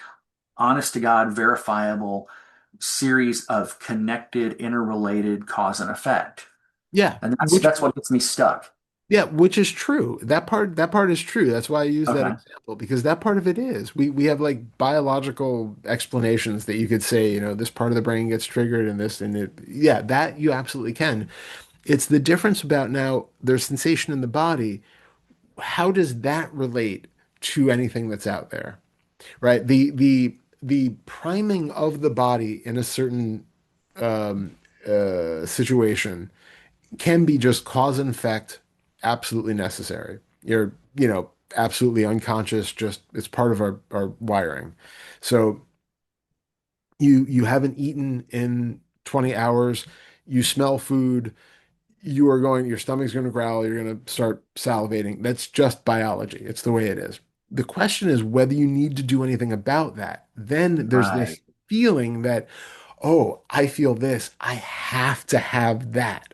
honest to God, verifiable series of connected, interrelated cause and effect. Yeah, And that's which that's what gets me stuck. yeah, which is true. That part is true. That's why I use that Okay. example because that part of it is. We have like biological explanations that you could say, this part of the brain gets triggered and this and it. Yeah, that you absolutely can. It's the difference about now there's sensation in the body. How does that relate to anything that's out there? Right? The priming of the body in a certain um, situation can be just cause and effect, absolutely necessary. You're, absolutely unconscious, just it's part of our wiring. So you haven't eaten in 20 hours, you smell food, your stomach's going to growl, you're going to start salivating. That's just biology. It's the way it is. The question is whether you need to do anything about that. Then there's this Right. feeling that, oh, I feel this. I have to have that.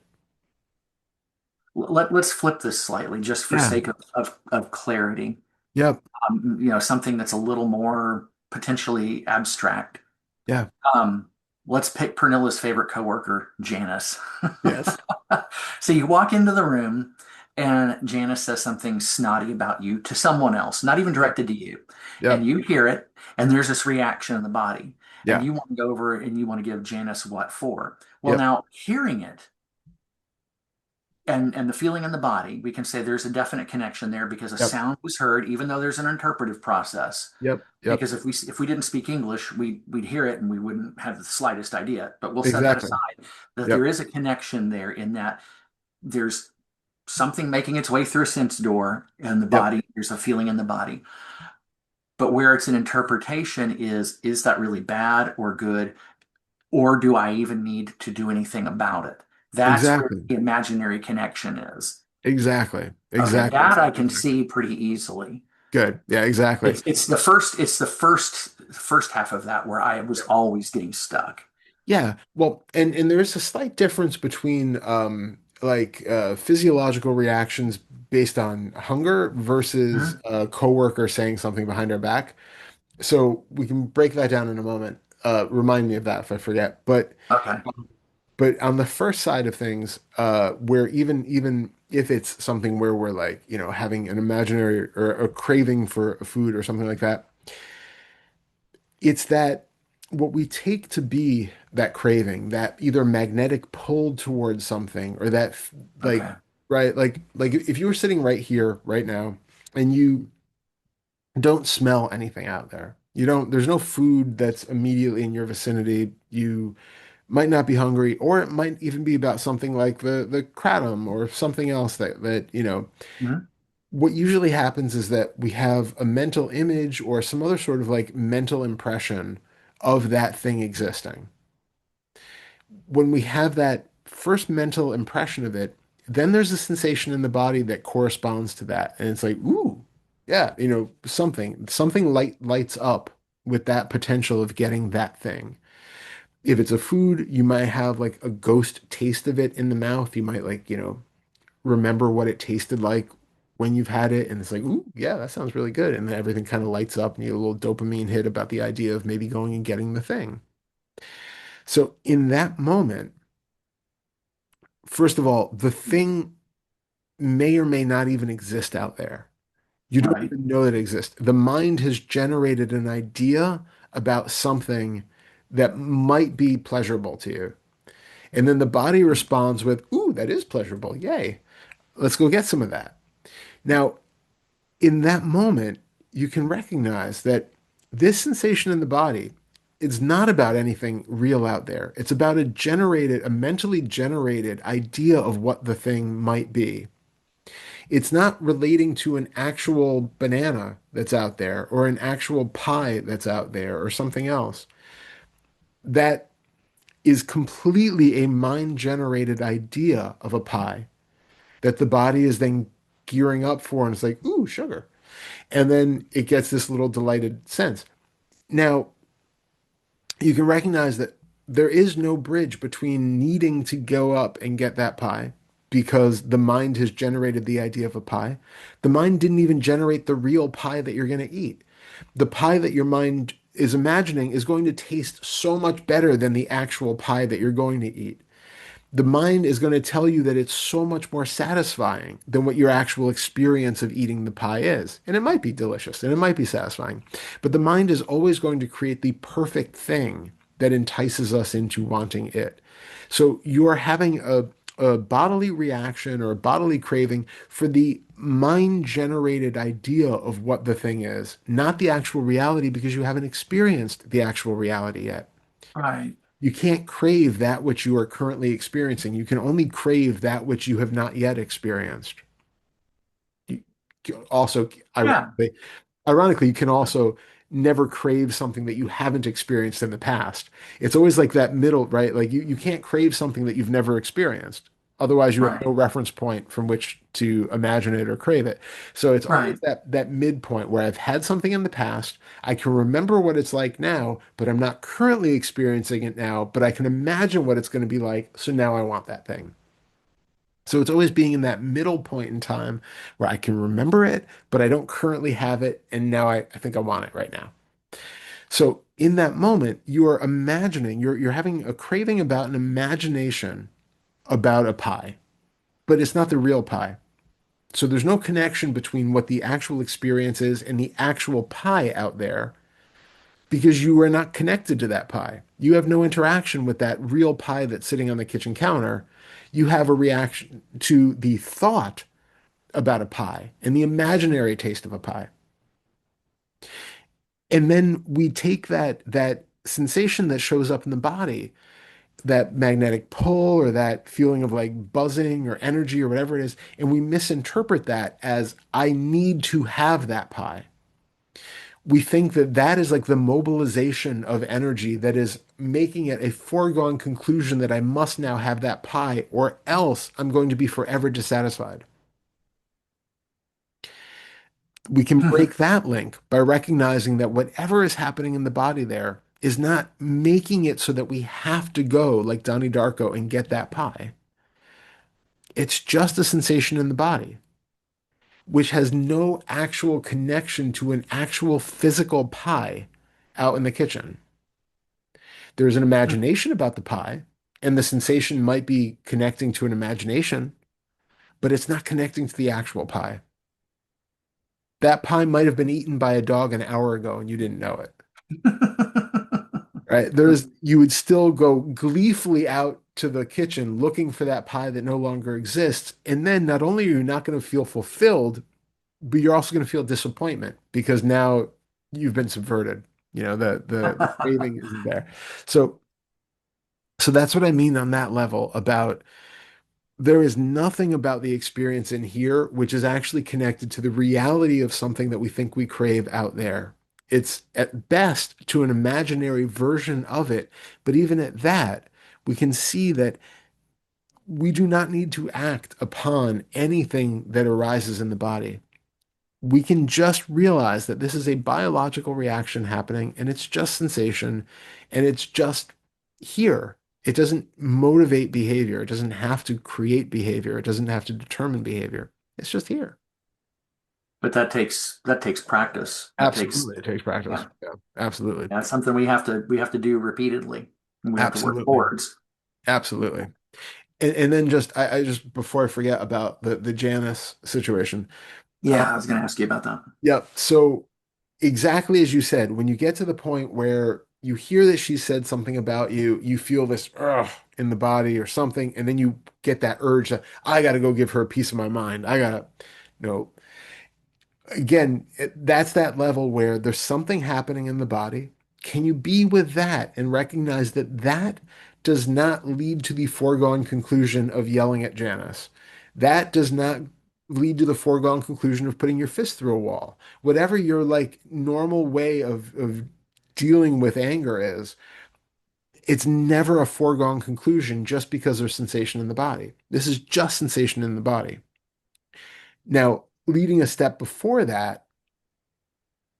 Let's flip this slightly just for Yeah. sake of clarity. Yep. Something that's a little more potentially abstract. Yeah. Um, let's pick Pernilla's favorite coworker, Janice. Yes. So you walk into the room and Janice says something snotty about you to someone else, not even Yep. directed to you. And Yep. you hear it, and there's this reaction in the body. And Yeah. you want to go over and you want to give Janice what for? Well, Yep. now hearing it and the feeling in the body, we can say there's a definite connection there because a Yep. sound was heard, even though there's an interpretive process. Yep. Yep. Because if we didn't speak English, we'd hear it and we wouldn't have the slightest idea. But we'll set that Exactly. aside. That there Yep. is a connection there in that there's something making its way through a sense door in the Yep. body. There's a feeling in the body. But where it's an interpretation is that really bad or good? Or do I even need to do anything about it? That's where Exactly. the imaginary connection is. Exactly. Okay, Exactly. that I can Exactly. see pretty easily. Good. Yeah, exactly. It's the first half of that where I was always getting stuck. Yeah. Well, and there is a slight difference between like physiological reactions based on hunger versus Mhm. a coworker saying something behind our back. So we can break that down in a moment. Remind me of that if I forget. Okay. But on the first side of things, where even if it's something where we're like, having an imaginary or a craving for food or something like that, it's that what we take to be that craving, that either magnetic pull towards something or that like, Okay. right, like if you were sitting right here, right now, and you don't smell anything out there. There's no food that's immediately in your vicinity. You might not be hungry, or it might even be about something like the kratom or something else that. Mhm. What usually happens is that we have a mental image or some other sort of like mental impression of that thing existing. When we have that first mental impression of it, then there's a sensation in the body that corresponds to that. And it's like, ooh, yeah, something lights up with that potential of getting that thing. If it's a food, you might have like a ghost taste of it in the mouth. You might remember what it tasted like when you've had it. And it's like, ooh, yeah, that sounds really good. And then everything kind of lights up and you get a little dopamine hit about the idea of maybe going and getting the thing. So in that moment, first of all, the thing may or may not even exist out there. You don't Right. even know that it exists. The mind has generated an idea about something that might be pleasurable to you. And then the body responds with, ooh, that is pleasurable. Yay. Let's go get some of that. Now, in that moment, you can recognize that this sensation in the body is not about anything real out there. It's about a mentally generated idea of what the thing might be. It's not relating to an actual banana that's out there or an actual pie that's out there or something else. That is completely a mind generated idea of a pie that the body is then gearing up for. And it's like, ooh, sugar. And then it gets this little delighted sense. Now, you can recognize that there is no bridge between needing to go up and get that pie because the mind has generated the idea of a pie. The mind didn't even generate the real pie that you're going to eat. The pie that your mind is imagining is going to taste so much better than the actual pie that you're going to eat. The mind is going to tell you that it's so much more satisfying than what your actual experience of eating the pie is. And it might be delicious and it might be satisfying, but the mind is always going to create the perfect thing that entices us into wanting it. So you are having a bodily reaction or a bodily craving for the mind generated idea of what the thing is, not the actual reality because you haven't experienced the actual reality yet. Right. You can't crave that which you are currently experiencing. You can only crave that which you have not yet experienced. You, also, Yeah. ironically, you can also never crave something that you haven't experienced in the past. It's always like that middle, right? Like you can't crave something that you've never experienced. Otherwise, you have Right. no reference point from which to imagine it or crave it. So it's always Right. that midpoint where I've had something in the past, I can remember what it's like now, but I'm not currently experiencing it now, but I can imagine what it's going to be like. So now I want that thing. So it's always being in that middle point in time where I can remember it, but I don't currently have it. And now I think I want it right now. So in that moment, you are imagining, you're having a craving about an imagination about a pie, but it's not the real pie. So there's no connection between what the actual experience is and the actual pie out there because you are not connected to that pie. You have no interaction with that real pie that's sitting on the kitchen counter. You have a reaction to the thought about a pie and the imaginary taste of a pie. And then we take that sensation that shows up in the body, that magnetic pull or that feeling of like buzzing or energy or whatever it is, and we misinterpret that as I need to have that pie. We think that that is like the mobilization of energy that is making it a foregone conclusion that I must now have that pie or else I'm going to be forever dissatisfied. We can break that link by recognizing that whatever is happening in the body there is not making it so that we have to go like Donnie Darko and get that pie. It's just a sensation in the body, which has no actual connection to an actual physical pie out in the kitchen. There's an imagination about the pie, and the sensation might be connecting to an imagination, but it's not connecting to the actual pie. That pie might have been eaten by a dog an hour ago and you didn't know it. Right? You would still go gleefully out to the kitchen looking for that pie that no longer exists. And then not only are you not going to feel fulfilled, but you're also going to feel disappointment because now you've been subverted. The craving isn't there. So so that's what I mean on that level about there is nothing about the experience in here which is actually connected to the reality of something that we think we crave out there. It's at best to an imaginary version of it, but even at that, we can see that we do not need to act upon anything that arises in the body. We can just realize that this is a biological reaction happening and it's just sensation and it's just here. It doesn't motivate behavior. It doesn't have to create behavior. It doesn't have to determine behavior. It's just here. But that takes practice. That takes Absolutely. It takes practice. yeah. Yeah, absolutely. That's something we have to do repeatedly, and we have to work Absolutely. towards. Absolutely. And then I just before I forget about the Janice situation. Yeah, I was going to ask you about that. Yep. So exactly as you said, when you get to the point where you hear that she said something about you, you feel this ugh in the body or something, and then you get that urge that I got to go give her a piece of my mind. I gotta, you know, again, that's that level where there's something happening in the body. Can you be with that and recognize that that does not lead to the foregone conclusion of yelling at Janice? That does not lead to the foregone conclusion of putting your fist through a wall. Whatever your like normal way of dealing with anger is, it's never a foregone conclusion just because there's sensation in the body. This is just sensation in the body. Now, leading a step before that,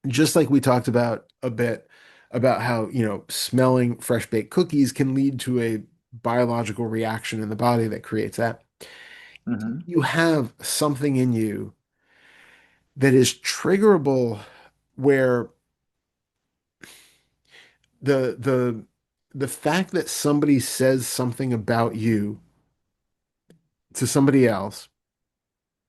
just like we talked about a bit about how, smelling fresh baked cookies can lead to a biological reaction in the body that creates that. Hmm. You have something in you that is triggerable where the the fact that somebody says something about you to somebody else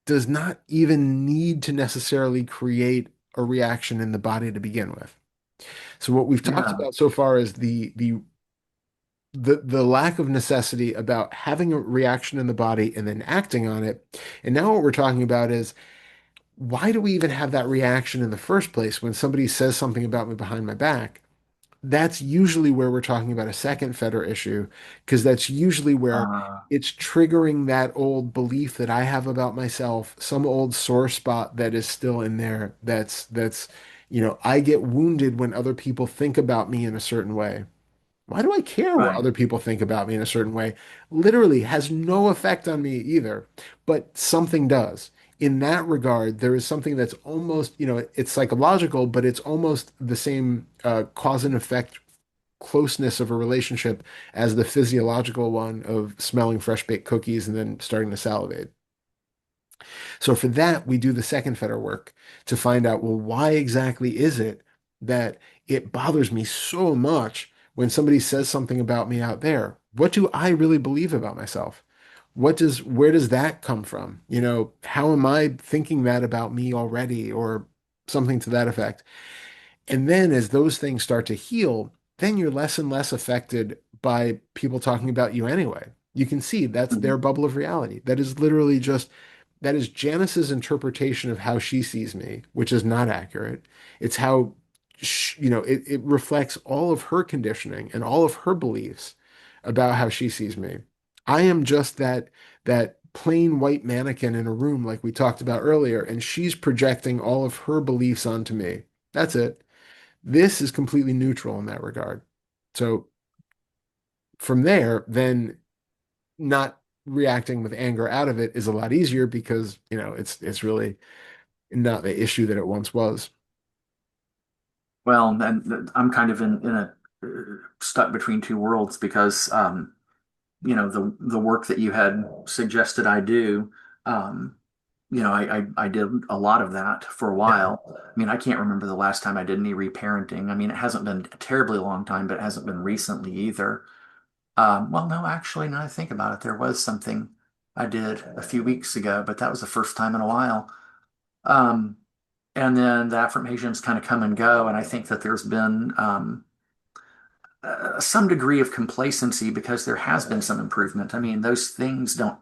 does not even need to necessarily create a reaction in the body to begin with. So what we've talked Yeah. about so far is the lack of necessity about having a reaction in the body and then acting on it. And now what we're talking about is why do we even have that reaction in the first place when somebody says something about me behind my back? That's usually where we're talking about a second Feder issue, because that's usually where Uh, it's triggering that old belief that I have about myself, some old sore spot that is still in there. I get wounded when other people think about me in a certain way. Why do I care what right. other people think about me in a certain way? Literally has no effect on me either, but something does. In that regard, there is something that's almost, it's psychological, but it's almost the same cause and effect closeness of a relationship as the physiological one of smelling fresh baked cookies and then starting to salivate. So for that, we do the second Feder work to find out, well, why exactly is it that it bothers me so much when somebody says something about me out there? What do I really believe about myself? Where does that come from? How am I thinking that about me already or something to that effect? And then as those things start to heal, then you're less and less affected by people talking about you anyway. You can see that's their Mhm. bubble of reality. That is literally just that is Janice's interpretation of how she sees me, which is not accurate. It's how it reflects all of her conditioning and all of her beliefs about how she sees me. I am just that plain white mannequin in a room like we talked about earlier, and she's projecting all of her beliefs onto me. That's it. This is completely neutral in that regard. So from there, then not reacting with anger out of it is a lot easier because, it's really not the issue that it once was. Well, and I'm kind of in a stuck between two worlds because the work that you had suggested I do, um, I did a lot of that for a Yeah. while. I mean, I can't remember the last time I did any reparenting. I mean, it hasn't been a terribly long time, but it hasn't been recently either. Well, no, actually, now I think about it, there was something I did a few weeks ago, but that was the first time in a while. Um, and then the affirmations kind of come and go, and I think that there's been some degree of complacency because there has been some improvement. I mean, those things don't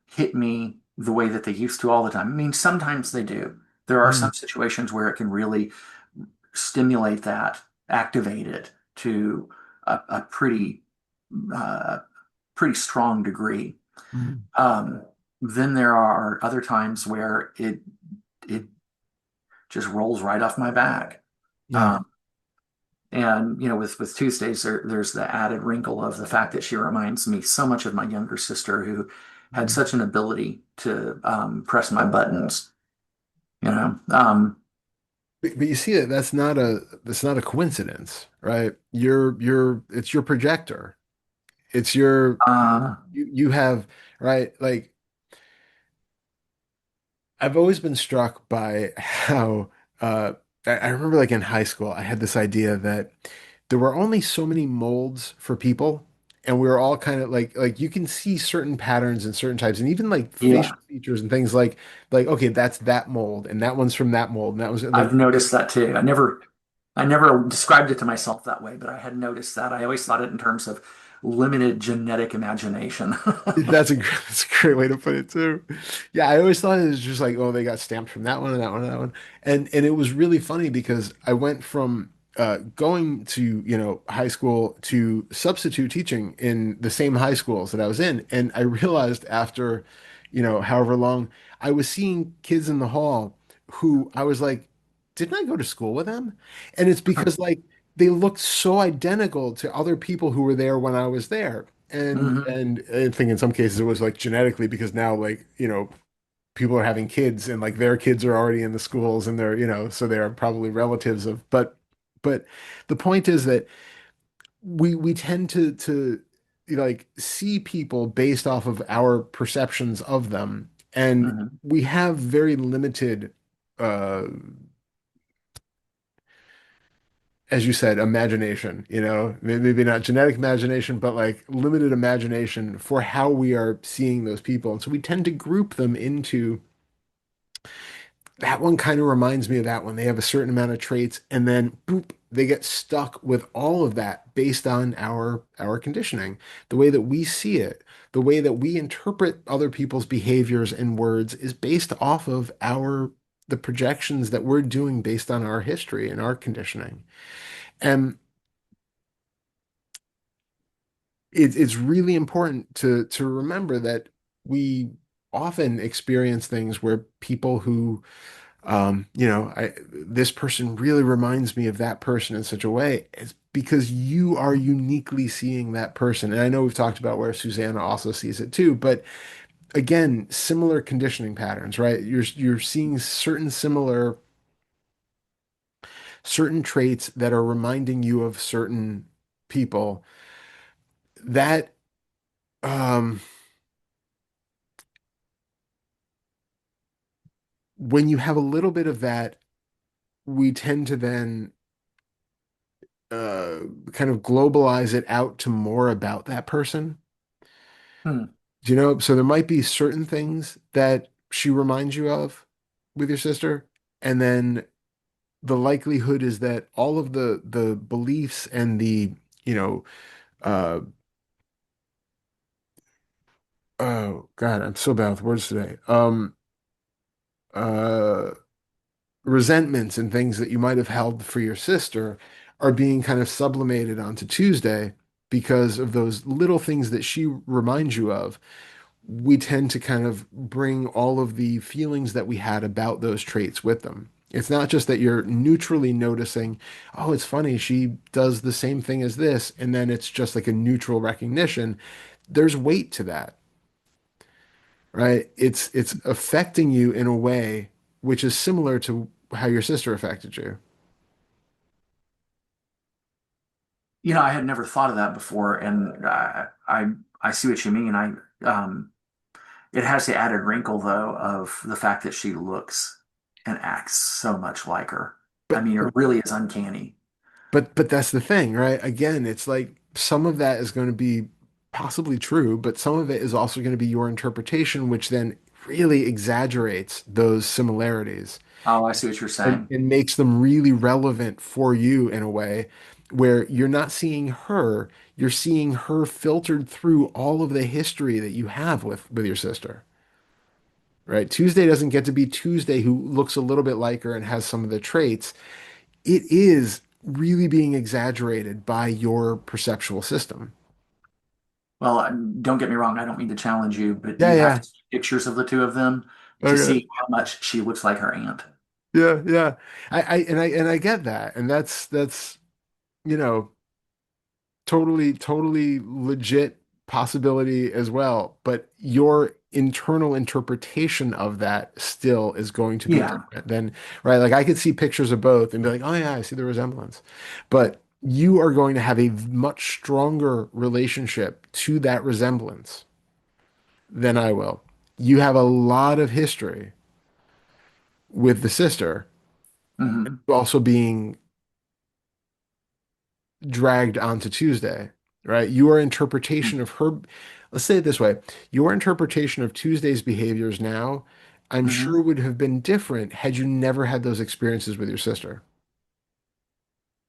hit me the way that they used to all the time. I mean, sometimes they do. There are Mm. some situations where it can really stimulate that. activate it to a uh, pretty strong degree. Mhm. Um, then there are other times where it just rolls right off my back. Yeah. Um, and with Tuesdays, there's the added wrinkle of the fact that she reminds me so much of my younger sister, who had Mhm. such an ability to press my buttons. You know, um, But you see it, that's not a coincidence, right? It's your projector. It's your uh, you have, right? Like I've always been struck by how I remember like in high school, I had this idea that there were only so many molds for people, and we were all kind of like you can see certain patterns and certain types, and even like yeah, facial features and things like okay, that's that mold, and that one's from that mold, and that was I've like noticed that too. I never described it to myself that way, but I had noticed that. I always thought it in terms of limited genetic imagination. that's a great way to put it too. Yeah, I always thought it was just like, oh, they got stamped from that one and that one and that one. And it was really funny because I went from going to, high school to substitute teaching in the same high schools that I was in. And I realized after, however long, I was seeing kids in the hall who I was like, didn't I go to school with them? And it's because like they looked so identical to other people who were there when I was there. hmm And I think in some cases it was like genetically because now like, people are having kids and like their kids are already in the schools and they're, so they're probably relatives of but the point is that we tend to like see people based off of our perceptions of them and hmm we have very limited uh as you said, imagination, maybe not genetic imagination, but like limited imagination for how we are seeing those people. And so we tend to group them into that one kind of reminds me of that one. They have a certain amount of traits, and then boop, they get stuck with all of that based on our conditioning, the way that we see it, the way that we interpret other people's behaviors and words is based off of the projections that we're doing based on our history and our conditioning. And it's really important to remember that we often experience things where people who this person really reminds me of that person in such a way. It's because you are uniquely seeing that person. And I know we've talked about where Susanna also sees it too, but again, similar conditioning patterns, right? You're seeing certain traits that are reminding you of certain people that um when you have a little bit of that, we tend to then uh, kind of globalize it out to more about that person. hmm. Do you know? So there might be certain things that she reminds you of with your sister, and then the likelihood is that all of the beliefs and you know, uh, oh God, I'm so bad with words today. Uh, Resentments and things that you might have held for your sister are being kind of sublimated onto Tuesday because of those little things that she reminds you of. We tend to kind of bring all of the feelings that we had about those traits with them. It's not just that you're neutrally noticing, oh, it's funny, she does the same thing as this, and then it's just like a neutral recognition. There's weight to that, right? It's affecting you in a way which is similar to how your sister affected you. I had never thought of that before, and I see what you mean. It has the added wrinkle though of the fact that she looks and acts so much like her. I But mean, but it really is uncanny. but that's the thing, right? Again, it's like some of that is going to be possibly true, but some of it is also going to be your interpretation, which then really exaggerates those similarities Oh, I see what you're saying. and makes them really relevant for you in a way where you're not seeing her, you're seeing her filtered through all of the history that you have with your sister. Right? Tuesday doesn't get to be Tuesday who looks a little bit like her and has some of the traits. It is really being exaggerated by your perceptual system. Well, don't get me wrong, I don't mean to challenge you, but Yeah, you have yeah. to see pictures of the two of them to Okay. see how much she looks like her aunt. Yeah, yeah. I get that. And that's, you know, totally legit possibility as well. But your internal interpretation of that still is going to be Yeah. different than, right? Like I could see pictures of both and be like, oh yeah, I see the resemblance. But you are going to have a much stronger relationship to that resemblance than I will. You have a lot of history with the sister Hmm. also being dragged onto Tuesday, right? Your interpretation of her, let's say it this way, your interpretation of Tuesday's behaviors now, I'm Hmm. sure would have been different had you never had those experiences with your sister.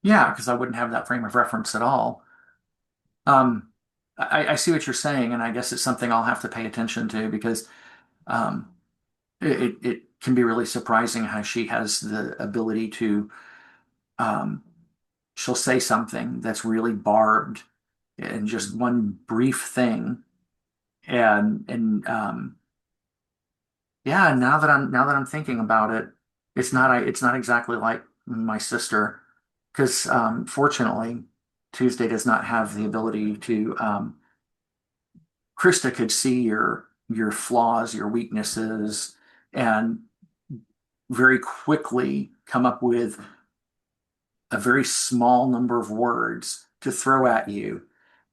Yeah, because I wouldn't have that frame of reference at all. Um, I see what you're saying, and I guess it's something I'll have to pay attention to because um, it can be really surprising how she has the ability to um, she'll say something that's really barbed in just one brief thing, and yeah, now that I'm thinking about it, it's not exactly like my sister because fortunately Tuesday does not have the ability to Krista could see your flaws, your weaknesses, and very quickly come up with a very small number of words to throw at you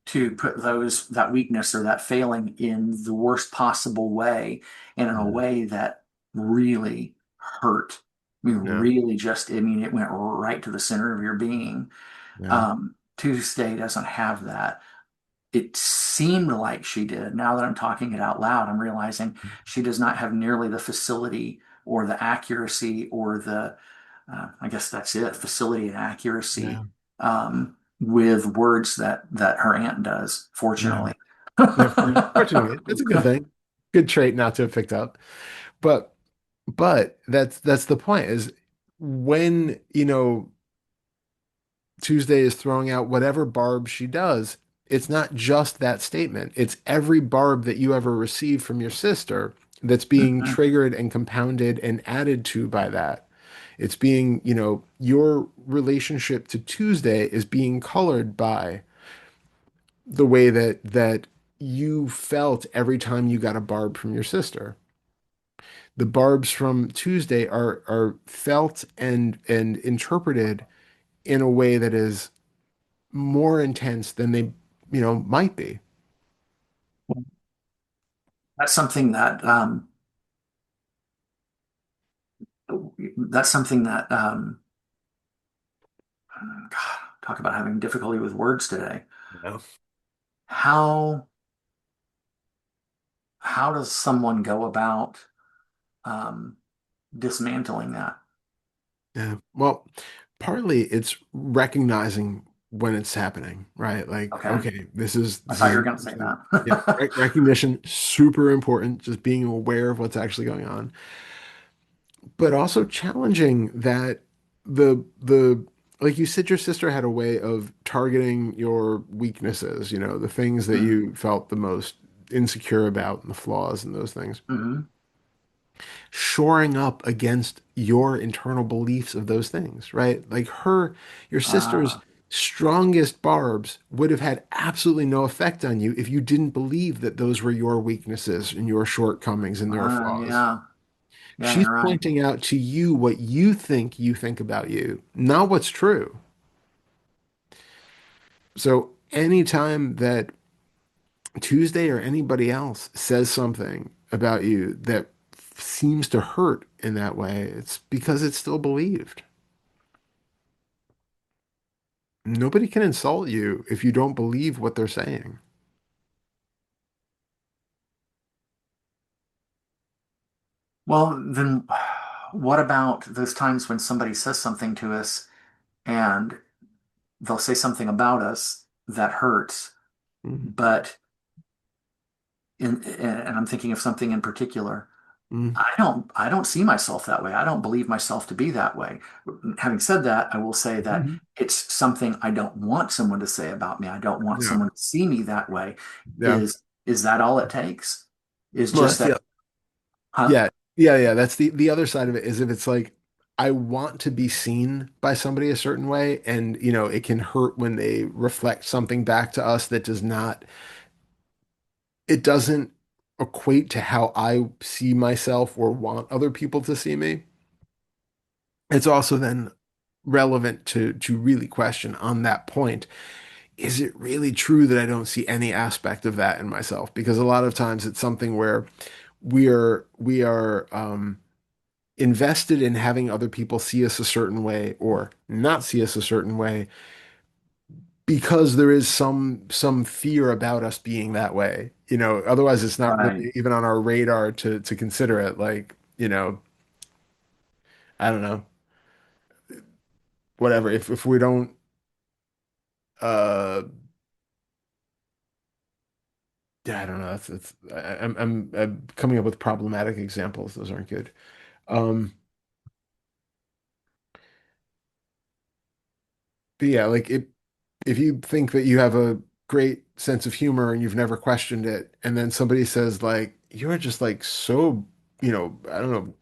to put that weakness or that failing in the worst possible way and in a Yeah, way that really hurt. I mean, yeah, really just, I mean, it went right to the center of your being. yeah, Tuesday doesn't have that. It seemed like she did. Now that I'm talking it out loud, I'm realizing she does not have nearly the facility or the accuracy or I guess that's it, facility and yeah, accuracy with words that her aunt does, yeah. fortunately. Yeah, fortunately, that's a good thing. Good trait not to have picked up. But that's the point is when, Tuesday is throwing out whatever barb she does, it's not just that statement. It's every barb that you ever received from your sister that's being Mhm. triggered and compounded and added to by that. It's being, your relationship to Tuesday is being colored by the way that you felt every time you got a barb from your sister. The barbs from Tuesday are felt and interpreted in a way that is more intense than they, might be. That's something that God, talk about having difficulty with words today. Yeah. How how does someone go about um, dismantling that? Yeah. Well, partly it's recognizing when it's happening, right? Like, Okay, okay, this is I this thought you is were going to say something. Yeah, that. recognition super important. Just being aware of what's actually going on, but also challenging that the like you said, your sister had a way of targeting your weaknesses. The things that Hmm. you felt the most insecure about, and the flaws and those things. Hmm. Shoring up against your internal beliefs of those things, right? Like your sister's Uh, strongest barbs would have had absolutely no effect on you if you didn't believe that those were your weaknesses and your shortcomings and your flaws. yeah, yeah, She's you're right. pointing out to you what you think about you, not what's true. So anytime that Tuesday or anybody else says something about you that seems to hurt in that way, it's because it's still believed. Nobody can insult you if you don't believe what they're saying. Well, then what about those times when somebody says something to us and they'll say something about us that hurts, Mhm. but and I'm thinking of something in particular. Mm. I don't see myself that way. I don't believe myself to be that way. Having said that, I will say that Mhm. it's something I don't want someone to say about me. I don't want Yeah. someone to see me that way. Yeah. Is that all it takes? Is Well, just that's that, the huh? yeah, yeah, yeah. That's the other side of it is if it's like I want to be seen by somebody a certain way, and it can hurt when they reflect something back to us that does not, it doesn't equate to how I see myself or want other people to see me. It's also then relevant to really question on that point, is it really true that I don't see any aspect of that in myself? Because a lot of times it's something where we are invested in having other people see us a certain way or not see us a certain way because there is some fear about us being that way. Otherwise it's not Right. really even on our radar to consider it. Like, I don't know, whatever. If we don't uh yeah, I don't know. I'm coming up with problematic examples. Those aren't good. Um, but yeah, like if you think that you have a great sense of humor and you've never questioned it, and then somebody says like you're just like so, I don't know,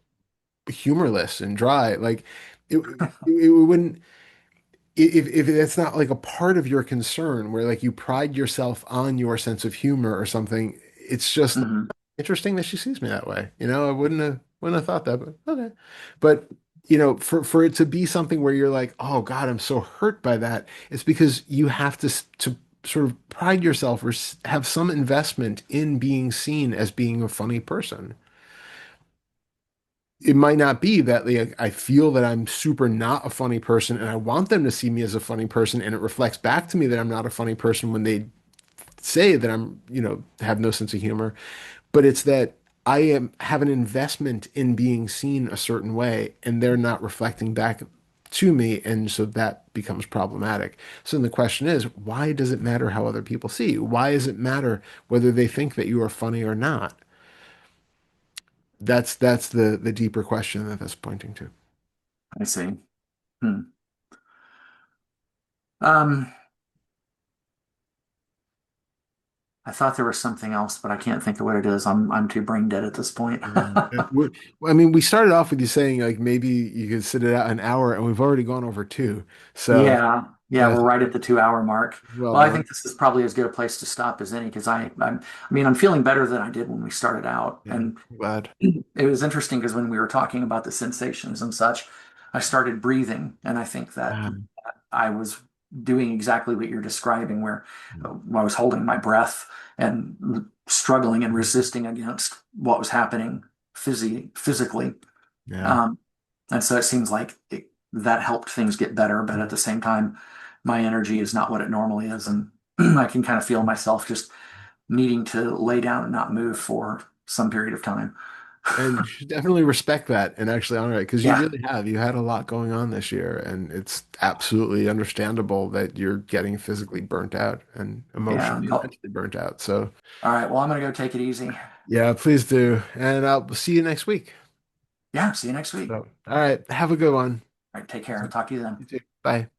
humorless and dry, like it wouldn't if that's not like a part of your concern where like you pride yourself on your sense of humor or something, it's just Hmm. interesting that she sees me that way. I wouldn't have thought that, but okay. But for it to be something where you're like, oh God, I'm so hurt by that, it's because you have to sort of pride yourself or have some investment in being seen as being a funny person. It might not be that like I feel that I'm super not a funny person and I want them to see me as a funny person and it reflects back to me that I'm not a funny person when they say that I'm, have no sense of humor, but it's that I have an investment in being seen a certain way and they're not reflecting back to me, and so that becomes problematic. So then the question is, why does it matter how other people see you? Why does it matter whether they think that you are funny or not? That's the deeper question that that's pointing to. I see. Hmm. Um, I thought there was something else, but I can't think of what it is. I'm too brain dead at this point. I mean, we started off with you saying like maybe you could sit it out an hour, and we've already gone over two. So Yeah, yeah, yeah, we're right at the 2 hour mark. well Well, I done. think this is probably as good a place to stop as any because I mean, I'm feeling better than I did when we started out, Yeah, and I'm glad. it was interesting because when we were talking about the sensations and such, I started breathing, and I think that Um, I was doing exactly what you're describing, where I was holding my breath and struggling and resisting against what was happening physically. yeah. Um, and so it seems like that helped things get better, but at the same time, my energy is not what it normally is. And I can kind of feel myself just needing to lay down and not move for some period of time. And you should definitely respect that and actually honor it because you Yeah, really have. You had a lot going on this year, and it's absolutely understandable that you're getting physically burnt out and yeah. emotionally and No. mentally burnt out. So, All right. Well, I'm going to go take it easy. All yeah, please do. And I'll see you next week. Yeah. See you next week. So, all right, have a good one. All right. Take care. Talk to you then. You too. Bye.